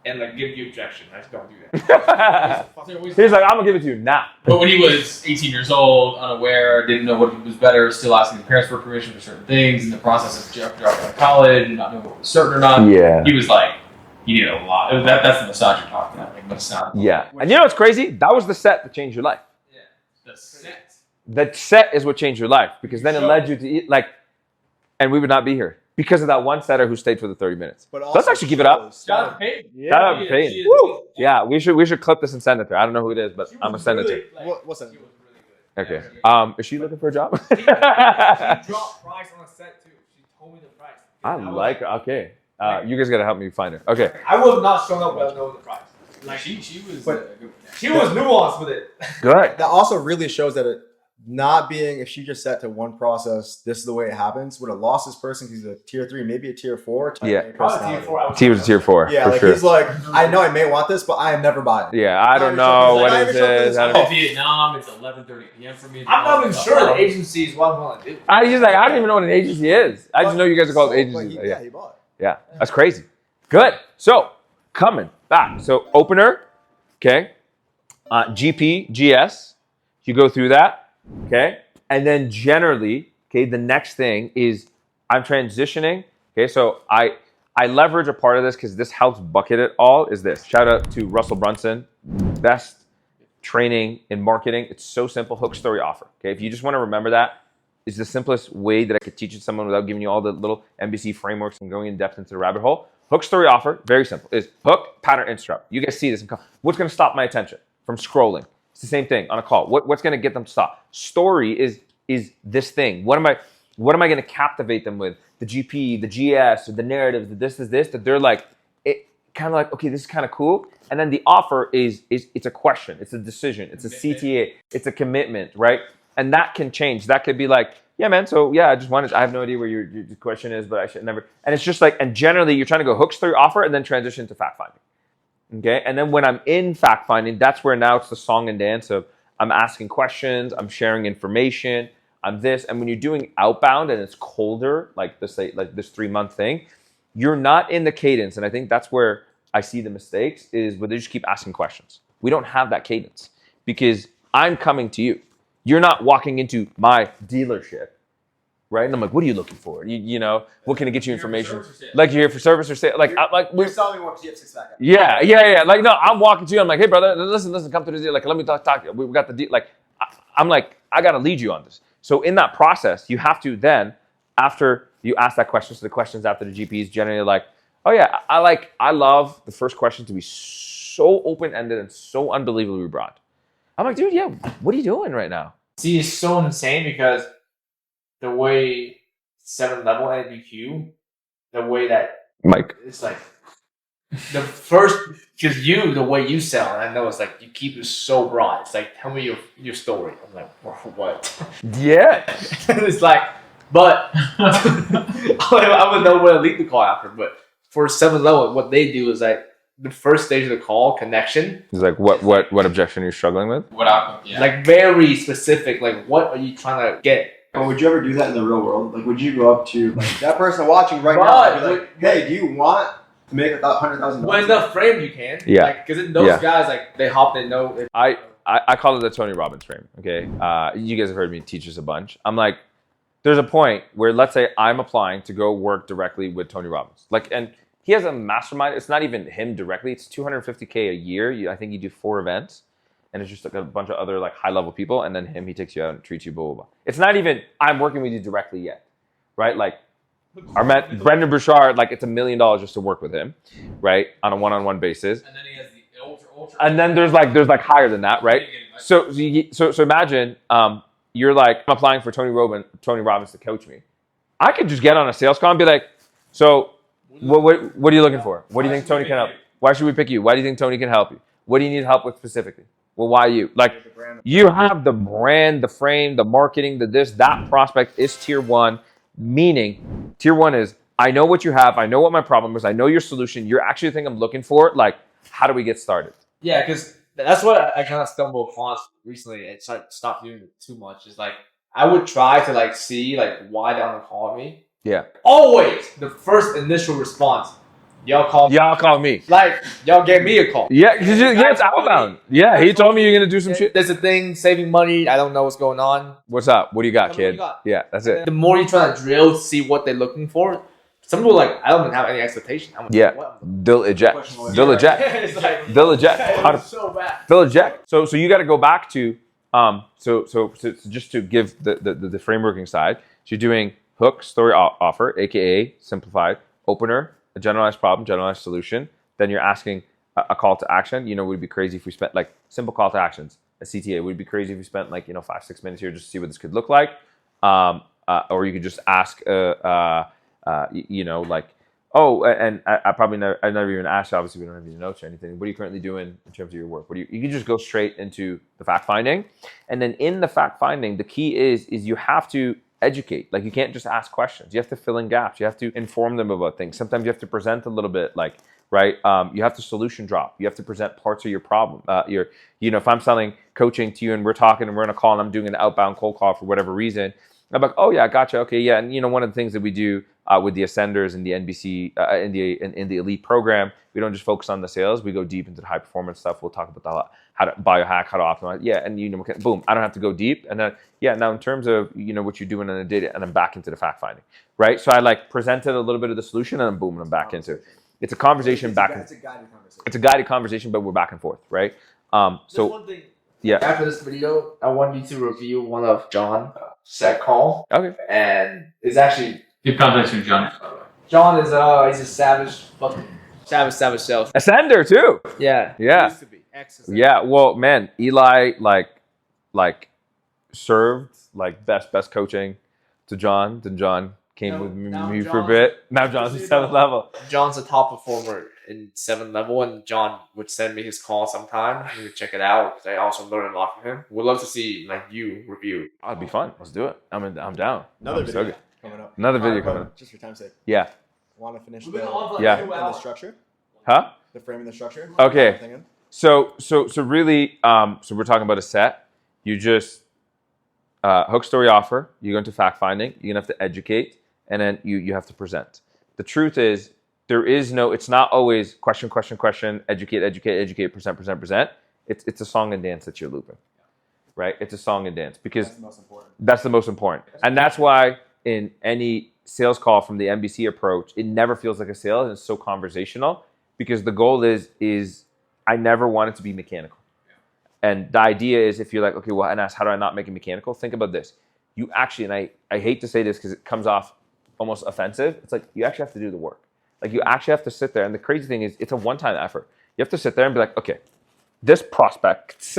and like give you objection. I just don't do that. He's like, I'm gonna give it to you now. But when he was 18 years old, unaware, didn't know what was better, still asking his parents for permission for certain things, in the process of dropping out of college and not knowing what was certain or not, he was like, he needed a lot. That's the massage you're talking about, like massage. Yeah. And you know what's crazy? That was the set that changed your life. Yeah. The set. The set is what changed your life, because then it led you to eat, like, and we would not be here. Because of that one setter who stayed for the 30 minutes. But let's actually give it up. Shout out to Peyton. Yeah, we should clip this and send it there. I don't know who it is, but I'm gonna send it to you. What's that? Okay. Is she looking for a job? She dropped price on a set too. She told me the price. I like her. Okay. You guys gotta help me find her. Okay. I would have not shown up without knowing the price. Like she was. But She was nuanced with it. Good. That also really shows that it not being, if she just set to one process, this is the way it happens, would have lost this person because he's a tier 3, maybe a tier 4. Type Yeah. A Probably personality. tier 4. T was a tier 4. Yeah, for like sure. he's like, I know I may want this, but I am never buying. Yeah, I don't know what is this. I I'm don't in Vietnam. It's 11:30 p.m. for me. I'm not even sure the agency is what I'm going to do. He's like, I don't even know what an agency is. I just know you guys are called agencies. Yeah, he bought it. Yeah, that's crazy. Good. So coming back. So opener, okay. GP, GS. You go through that, okay. And then generally, okay, the next thing is I'm transitioning. Okay, so I leverage a part of this because this helps bucket it all. Is this? Shout out to Russell Brunson, best training in marketing. It's so simple. Hook, story, offer. Okay, if you just want to remember that, is the simplest way that I could teach it to someone without giving you all the little MBC frameworks and going in depth into the rabbit hole. Hook, story, offer. Very simple. Is hook, pattern, interrupt. You guys see this. What's going to stop my attention from scrolling? It's the same thing on a call. What's going to get them to stop? Story is this thing. What am I going to captivate them with? The GP, the GS, or the narrative, the this is this, that they're like, it kind of like, okay, this is kind of cool. And then the offer is it's a question, it's a decision, it's a CTA, it's a commitment, right? And that can change. That could be like, yeah, man, so yeah, I have no idea where your question is, but I should never. And it's just like, and generally you're trying to go hooks through offer and then transition to fact finding. Okay, and then when I'm in fact finding, that's where now it's the song and dance of I'm asking questions, I'm sharing information, I'm this. And when you're doing outbound and it's colder, like this 3-month thing, you're not in the cadence. And I think that's where I see the mistakes is where they just keep asking questions. We don't have that cadence because I'm coming to you. You're not walking into my dealership, right? And I'm like, what are you looking for? You know, what can I get you information? Like you're here for service or sale? Like, You're selling me what you have 6 pack. Yeah. Like, no, I'm walking to you. I'm like, hey, brother, listen, come to the deal. Like, let me talk. We got the deal. Like, I'm like, I got to lead you on this. So in that process, you have to then, after you ask that question, so the questions after the GP is generally like, oh yeah, I love the first question to be so open-ended and so unbelievably broad. I'm like, dude, yeah, what are you doing right now? See, it's so insane because the way 7-level NBQ, the way that Mike. it's like the first, because the way you sell, and I know it's like you keep it so broad. It's like, tell me your story. I'm like, what? Yeah. It's like, but I would know where to lead the call after. But for 7-level, what they do is like the first stage of the call, connection. He's like, what objection are you struggling with? What outcome? Yeah. Like very specific. Like, what are you trying to get? But would you ever do that in the real world? Like, would you go up to like that person watching right now and be like, hey, do you want to make $100,000? When the frame you can. Yeah. Because those guys, like, they hop, they know. I call it the Tony Robbins frame, okay? You guys have heard me teach this a bunch. I'm like, there's a point where, let's say I'm applying to go work directly with Tony Robbins. Like, and he has a mastermind. It's not even him directly. It's $250K a year. I think you do 4 events. And it's just like a bunch of other like high-level people. And then him, he takes you out and treats you, blah, blah, blah. It's not even, I'm working with you directly yet, right? Like, our man, Brendan Bouchard, like, it's $1 million just to work with him, right? On a one-on-one basis. And then he has the ultra. And then there's like higher than that, right? So imagine you're like, I'm applying for Tony Robbins to coach me. I could just get on a sales call and be like, so what are you looking for? What do you think Tony can help? Why should we pick you? Why do you think Tony can help you? What do you need help with specifically? Well, why you? Like, you have the brand, the frame, the marketing, that prospect is tier 1, meaning tier 1 is, I know what you have, I know what my problem is, I know your solution, you're actually the thing I'm looking for, like, how do we get started? Yeah, because that's what I kind of stumbled upon recently and stopped doing it too much. Is like, I would try to like see like why they want to call me. Yeah. Always the first initial response, y'all call me. Like, y'all gave me a call. Yeah, because it's outbound. Yeah, he told me you're going to do some shit. There's a thing, saving money. I don't know what's going on. What's up? What do you got, Tell me what kid? you got. Yeah, that's it. The more you try to drill to see what they're looking for, some people like, I don't even have any expectation. I'm like, Yeah. what? They'll eject. They'll eject. It's like, They'll eject. it's so bad. They'll eject. So you got to go back to so just to give the frameworking side. So you're doing hook, story, offer, aka simplified, opener, a generalized problem, generalized solution. Then you're asking a call to action, you know, would be crazy if we spent like simple call to actions. A CTA would be crazy if we spent like, you know, 5-6 minutes here just to see what this could look like. Or you could just ask, you know, like, oh, and I never even asked. Obviously, we don't have any notes or anything. What are you currently doing in terms of your work? You can just go straight into the fact finding, and then in the fact finding, the key is you have to educate. Like, you can't just ask questions. You have to fill in gaps. You have to inform them about things. Sometimes you have to present a little bit, like, right? You have to solution drop. You have to present parts of your problem. You know, if I'm selling coaching to you and we're talking and we're on a call and I'm doing an outbound cold call for whatever reason, I'm like, oh yeah, gotcha. Okay, yeah. And you know, one of the things that we do with the Ascenders and the NBC in the Elite program, we don't just focus on the sales. We go deep into the high performance stuff. We'll talk about how to biohack, how to optimize. Yeah, and you know, boom, I don't have to go deep. And then now in terms of, you know, what you're doing on the data, and I'm back into the fact finding, right? So I like presented a little bit of the solution, and then boom, and I'm back into it. It's a conversation back. It's a guided conversation. It's a guided conversation, but we're back and forth, right? So one thing. Yeah. After this video, I want you to review one of John's set call. Okay. And it's actually Give context to John. John is he's a savage savage sales. Ascender too. Yeah. Yeah. Used to be. Ex-Ascender. Yeah. Well, man, Eli like served like best coaching to John. Then John came with me for a bit. Now John's at 7th level. John's a top performer in 7th level, and John would send me his call sometime. We would check it out because I also learned a lot from him. We'd love to see like you review. Oh, it'd be fun. Let's do it. I'm down. Another I'm video so good. coming up. Another video coming up. Just for time's sake. Yeah. Want to finish We've the been on for Yeah. like 2 and hours. the structure? Huh? The frame and the structure? Okay. Thing? So really, so we're talking about a set. You just hook, story, offer. You go into fact finding. You're gonna have to educate, and then you have to present. The truth is, there is no. It's not always question, educate, present. It's a song and dance that you're looping, right? It's a song and dance because That's the most important. that's the most important, and that's why in any sales call from the NBC approach, it never feels like a sale, and it's so conversational because the goal is I never want it to be mechanical. And the idea is, if you're like, okay, well, and ask, how do I not make it mechanical? Think about this. You actually, and I hate to say this because it comes off almost offensive. It's like, you actually have to do the work. Like, you actually have to sit there. And the crazy thing is, it's a one-time effort. You have to sit there and be like, okay, this prospect,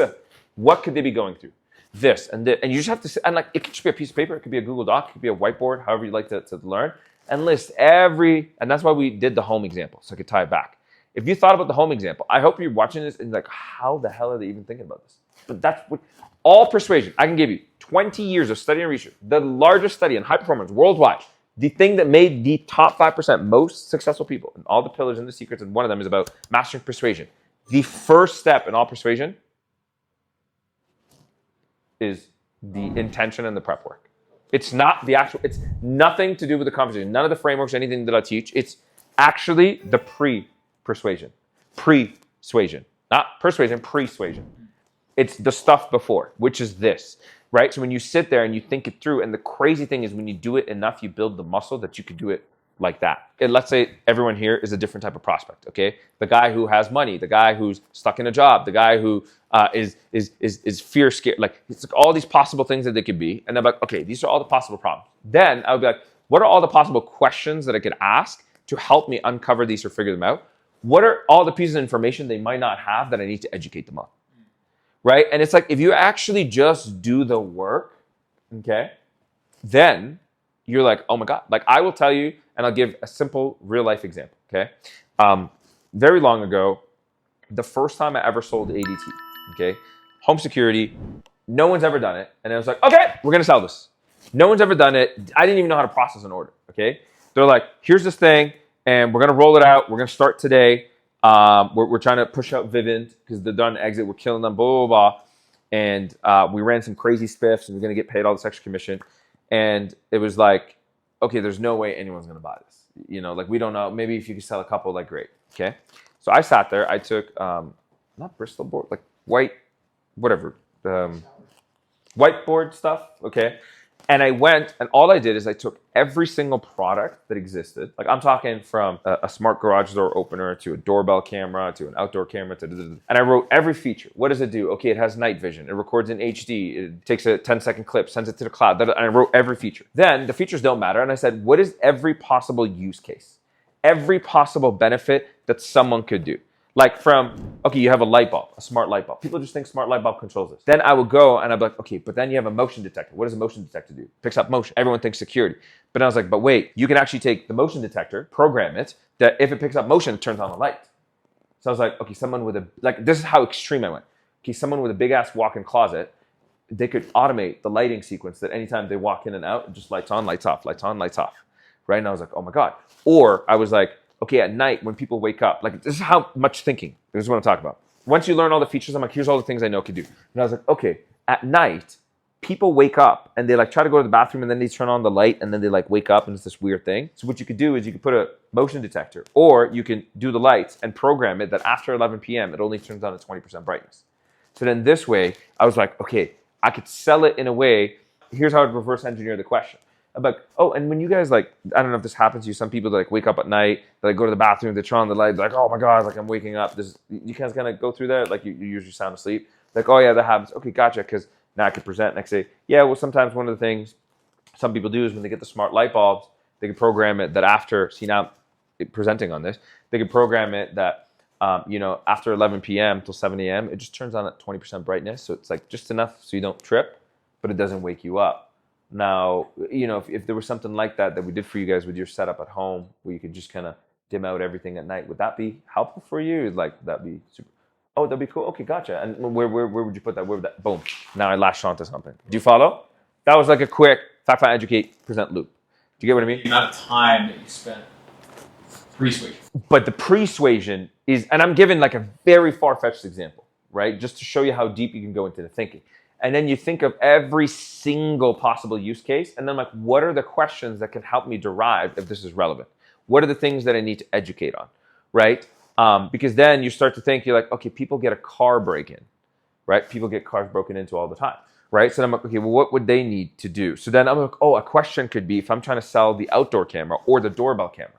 what could they be going through? This and this. And you just have to sit, and like, it could just be a piece of paper. It could be a Google Doc. It could be a whiteboard, however you like to learn. And list and that's why we did the home example, so I could tie it back. If you thought about the home example, I hope you're watching this and like, how the hell are they even thinking about this? But that's what all persuasion. I can give you 20 years of study and research, the largest study in high performance worldwide, the thing that made the top 5% most successful people, and all the pillars and the secrets, and one of them is about mastering persuasion. The first step in all persuasion is the intention and the prep work. It's not the actual, it's nothing to do with the conversation. None of the frameworks, anything that I teach, it's actually the pre-suasion, not persuasion, pre-suasion. It's the stuff before, which is this, right? So when you sit there and you think it through, and the crazy thing is when you do it enough, you build the muscle that you can do it like that. And let's say everyone here is a different type of prospect, okay? The guy who has money, the guy who's stuck in a job, the guy who is fear scared, like it's like all these possible things that they could be. And I'm like, okay, these are all the possible problems. Then I would be like, what are all the possible questions that I could ask to help me uncover these or figure them out? What are all the pieces of information they might not have that I need to educate them on? Right? And it's like, if you actually just do the work, okay, then you're like, oh my God. Like, I will tell you, and I'll give a simple real life example, okay? Very long ago, the first time I ever sold ADT, okay, home security, no one's ever done it. And I was like, okay, we're gonna sell this. No one's ever done it. I didn't even know how to process an order, okay? They're like, here's this thing, and we're gonna roll it out. We're gonna start today. We're trying to push out Vivint because they're done exit. We're killing them, blah, blah, blah. And we ran some crazy spiffs, and we're gonna get paid all this extra commission. And it was like, okay, there's no way anyone's gonna buy this. You know, like, we don't know. Maybe if you could sell a couple, like, great, okay? So I sat there. I took not Bristol board, like white, whatever, whiteboard stuff, okay? And I went, and all I did is I took every single product that existed. Like, I'm talking from a smart garage door opener to a doorbell camera to an outdoor camera and I wrote every feature. What does it do? Okay, it has night vision. It records in HD. It takes a 10-second clip, sends it to the cloud. And I wrote every feature. Then the features don't matter. And I said, what is every possible use case? Every possible benefit that someone could do? Like from, okay, you have a light bulb, a smart light bulb. People just think smart light bulb controls this. Then I would go and I'd be like, okay, but then you have a motion detector. What does a motion detector do? Picks up motion. Everyone thinks security. But I was like, but wait, you can actually take the motion detector, program it, that if it picks up motion, it turns on the light. So I was like, okay, someone with a, like, this is how extreme I went. Okay, someone with a big ass walk-in closet, they could automate the lighting sequence that anytime they walk in and out, it just lights on, lights off, lights on, lights off. Right? And I was like, oh my God. Or I was like, okay, at night when people wake up, like this is how much thinking, this is what I'm talking about. Once you learn all the features, I'm like, here's all the things I know I could do. And I was like, okay, at night, people wake up and they like try to go to the bathroom and then they turn on the light and then they like wake up and it's this weird thing. So what you could do is you could put a motion detector or you can do the lights and program it that after 11 p.m. it only turns on at 20% brightness. So then this way, I was like, okay, I could sell it in a way. Here's how I'd reverse engineer the question. I'm like, oh, and when you guys like, I don't know if this happens to you, some people that like wake up at night, they like go to the bathroom, they turn on the light, they're like, oh my God, like I'm waking up. You guys kind of go through that, like you usually sound asleep. Like, oh yeah, that happens. Okay, gotcha, because now I could present and I could say, yeah, well, sometimes one of the things some people do is when they get the smart light bulbs, they can program it that after, see now presenting on this, they can program it that, after 11 p.m. till 7 a.m., it just turns on at 20% brightness. So it's like just enough so you don't trip, but it doesn't wake you up. Now, if there was something like that we did for you guys with your setup at home, where you could just kind of dim out everything at night, would that be helpful for you? Like, that'd be super. Oh, that'd be cool. Okay, gotcha. And where would you put that? Where would that? Boom. Now I latched onto something. Do you follow? That was like a quick fact, find, educate, present loop. Do you get what I mean? The amount of time that you spent pre-suasion. But the persuasion is, and I'm giving like a very far-fetched example, right? Just to show you how deep you can go into the thinking. And then you think of every single possible use case, and then like, what are the questions that can help me derive if this is relevant? What are the things that I need to educate on, right? Because then you start to think, you're like, okay, people get a car break-in, right? People get cars broken into all the time, right? So then I'm like, okay, well, what would they need to do? So then I'm like, oh, a question could be if I'm trying to sell the outdoor camera or the doorbell camera.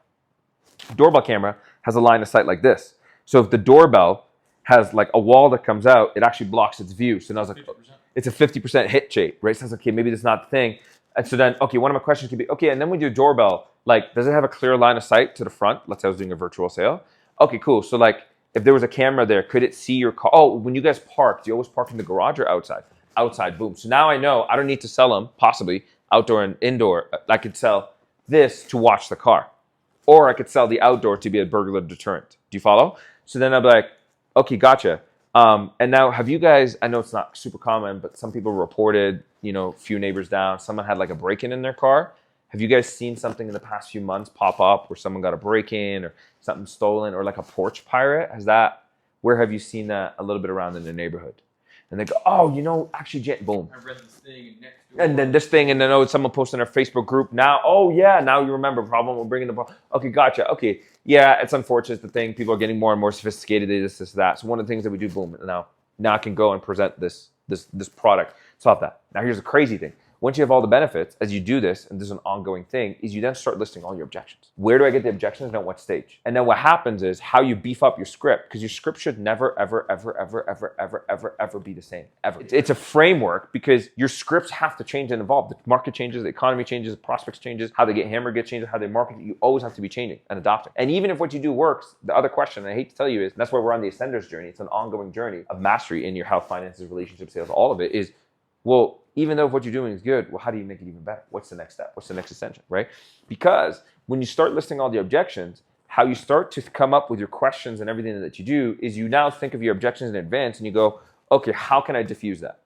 The doorbell camera has a line of sight like this. So if the doorbell has like a wall that comes out, it actually blocks its view. So then I was like, 50%. It's a 50% hit rate, right? So I was like, okay, maybe that's not the thing. And so then, okay, one of my questions could be, okay, and then when you do doorbell, like, does it have a clear line of sight to the front? Let's say I was doing a virtual sale. Okay, cool. So like, if there was a camera there, could it see your car? Oh, when you guys park, do you always park in the garage or outside? Outside, boom. So now I know I don't need to sell them, possibly, outdoor and indoor. I could sell this to watch the car. Or I could sell the outdoor to be a burglar deterrent. Do you follow? So then I'll be like, okay, gotcha. And now have you guys, I know it's not super common, but some people reported, a few neighbors down, someone had like a break-in in their car. Have you guys seen something in the past few months pop up where someone got a break-in or something stolen or like a porch pirate? Where have you seen that a little bit around in the neighborhood? And they go, oh, actually, boom. I read this thing next door. And then this thing, and then someone posted in our Facebook group. Now, now you remember problem. We're bringing the problem. Okay, gotcha. Okay, yeah, it's unfortunate the thing. People are getting more and more sophisticated. This, that. So one of the things that we do, boom. Now I can go and present this product. Solve that. Now here's the crazy thing. Once you have all the benefits, as you do this, and this is an ongoing thing, is you then start listing all your objections. Where do I get the objections and at what stage? And then what happens is how you beef up your script, because your script should never, ever, ever, ever, ever, ever, ever, ever be the same, ever. It's a framework because your scripts have to change and evolve. The market changes, the economy changes, the prospects changes, how they get hammered gets changes, how they market. You always have to be changing and adopting. And even if what you do works, the other question, and I hate to tell you is, and that's why we're on the Ascender's journey, it's an ongoing journey of mastery in your health, finances, relationships, sales, all of it is, well, even though what you're doing is good, well, how do you make it even better? What's the next step? What's the next ascension, right? Because when you start listing all the objections, how you start to come up with your questions and everything that you do is you now think of your objections in advance and you go, okay, how can I diffuse that?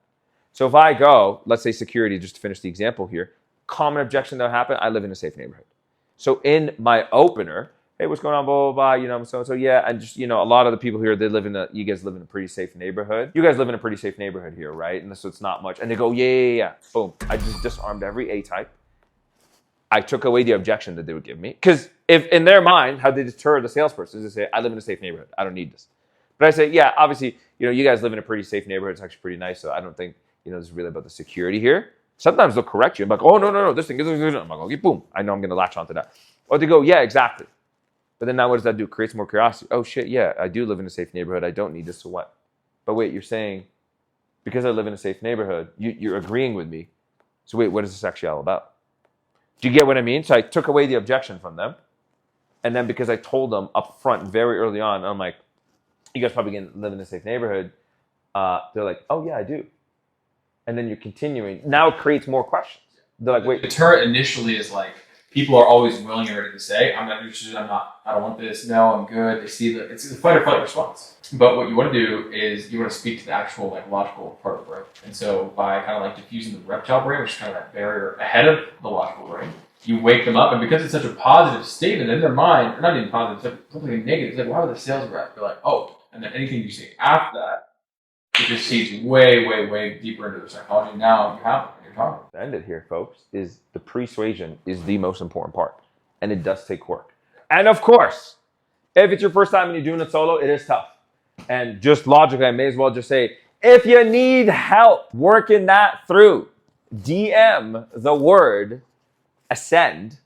So if I go, let's say security, just to finish the example here, common objection that happened, I live in a safe neighborhood. So in my opener, hey, what's going on, blah, blah, blah, so, yeah, and just, a lot of the people here, you guys live in a pretty safe neighborhood. You guys live in a pretty safe neighborhood here, right? And so it's not much. And they go, yeah. Boom. I just disarmed every A-type. I took away the objection that they would give me. Because if in their mind, how they deter the salesperson is they say, I live in a safe neighborhood. I don't need this. But I say, yeah, obviously, you guys live in a pretty safe neighborhood. It's actually pretty nice. So I don't think, this is really about the security here. Sometimes they'll correct you. I'm like, oh, no, this thing. I'm like, okay, boom. I know I'm going to latch onto that. Or they go, yeah, exactly. But then now what does that do? It creates more curiosity. Oh shit, yeah, I do live in a safe neighborhood. I don't need this, so what? But wait, you're saying, because I live in a safe neighborhood, you're agreeing with me. So wait, what is this actually all about? Do you get what I mean? So I took away the objection from them. And then because I told them up front very early on, I'm like, you guys probably live in a safe neighborhood. They're like, oh yeah, I do. And then you're continuing. Now it creates more questions. They're like, wait. The deterrent initially is like, people are always willing and ready to say, I'm not interested, I don't want this, no, I'm good. They see that it's a fight or flight response. But what you want to do is you want to speak to the actual like logical part of the brain. And so by kind of like diffusing the reptile brain, which is kind of that barrier ahead of the logical brain, you wake them up, and because it's such a positive statement in their mind, or not even positive, it's something negative, it's like, why would the sales rep? You're like, oh, and then anything you say after that, it just seeps way, way, way deeper into the psychology. Now you have it. To end it here, folks, is the persuasion is the most important part. And it does take work. And of course, if it's your first time and you're doing it solo, it is tough. And just logically, I may as well just say, if you need help working that through, DM the word ascend,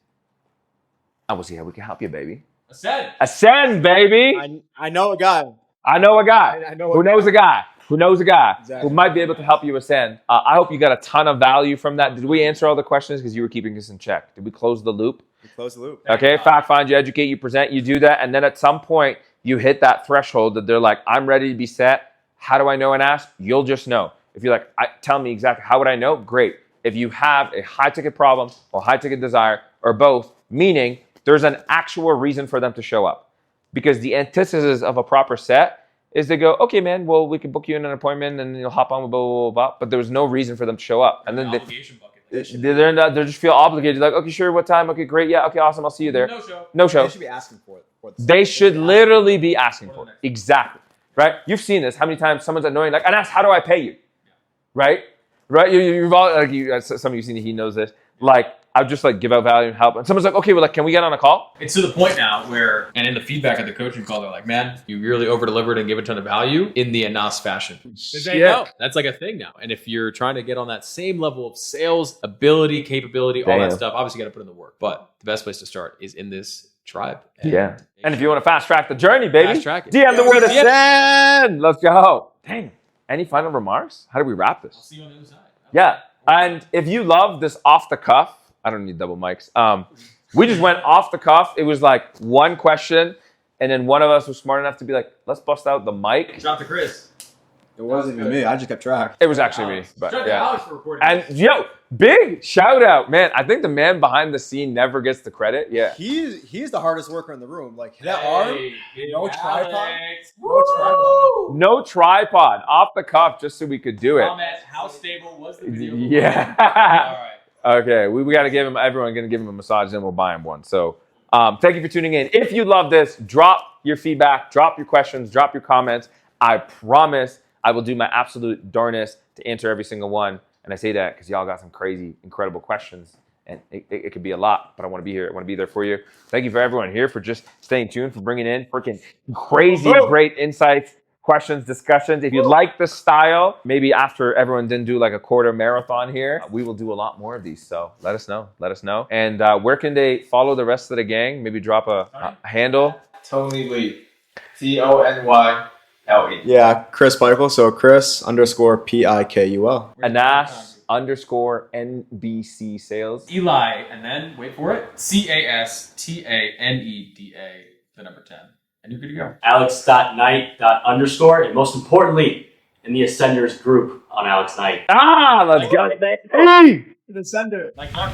and we'll see how we can help you, baby. Ascend, baby. I know a guy. I know a guy I know who knows a guy. Who knows a guy Exactly. who might be able to help you ascend. I hope you got a ton of value from that. Did we answer all the questions? Because you were keeping us in check. Did we close the loop? We close the loop. Okay, fact find, you educate, you present, you do that. And then at some point, you hit that threshold that they're like, I'm ready to be set. How do I know and ask? You'll just know. If you're like, tell me exactly, how would I know? Great. If you have a high ticket problem or high ticket desire or both, meaning there's an actual reason for them to show up. Because the antithesis of a proper set is they go, okay, man, well, we can book you in an appointment and you'll hop on with blah, blah, blah, blah. But there was no reason for them to show up. And then they just feel obligated. Like, okay, sure, what time? Okay, great. Yeah, okay, awesome. I'll see you there. No show. They should be asking for it. They should literally be asking for it. Exactly. Right? You've seen this. How many times someone's annoying, like, and ask, how do I pay you? Right? Right? You've all, like, some of you seen it, he knows this. Like, I'll just like give out value and help. And someone's like, okay, well, like, can we get on a call? It's to the point now where, and in the feedback at the coaching call, they're like, man, you really over-delivered and gave a ton of value in the Anas fashion. They know. That's like a thing now. And if you're trying to get on that same level of sales, ability, capability, all that stuff, obviously you got to put in the work. But the best place to start is in this tribe. And if you want to fast track the journey, baby, fast track it. DM the word ascend. Let's go. Dang. Any final remarks? How do we wrap this? I'll see you on the other side. Yeah. And if you love this off the cuff, I don't need double mics. We just went off the cuff. It was like one question, and then one of us was smart enough to be like, let's bust out the mic. Drop to Chris. It wasn't even me. I just kept track. It was actually me. But Shout out to yeah. Alex for recording. And yo, big shout out, man. I think the man behind the scene never gets the credit. Yeah. He's the hardest worker in the room. Like that arm, no tripod. No tripod. Off the cuff, just so we could do it. Comment, how stable was the video? Yeah. All right. Okay, we got to give him, everyone going to give him a massage, then we'll buy him one. So thank you for tuning in. If you love this, drop your feedback, drop your questions, drop your comments. I promise I will do my absolute darnest to answer every single one. And I say that because y'all got some crazy, incredible questions. And it could be a lot, but I want to be here. I want to be there for you. Thank you for everyone here for just staying tuned, for bringing in freaking crazy, great insights, questions, discussions. If you like the style, maybe after everyone didn't do like a quarter marathon here, we will do a lot more of these. So let us know. Let us know. And where can they follow the rest of the gang? Maybe drop a handle. Tony Lee. TonyLE. Yeah, Chris Pikel. So Chris_PIKUL. Anas_NBC Sales. Eli, and then, wait for it, CASTANEDA, the number 10. And you're good to go. Alex.Knight_, and most importantly, in the Ascenders group on Alex Knight. Let's go. Hey! The sender. Like Mark.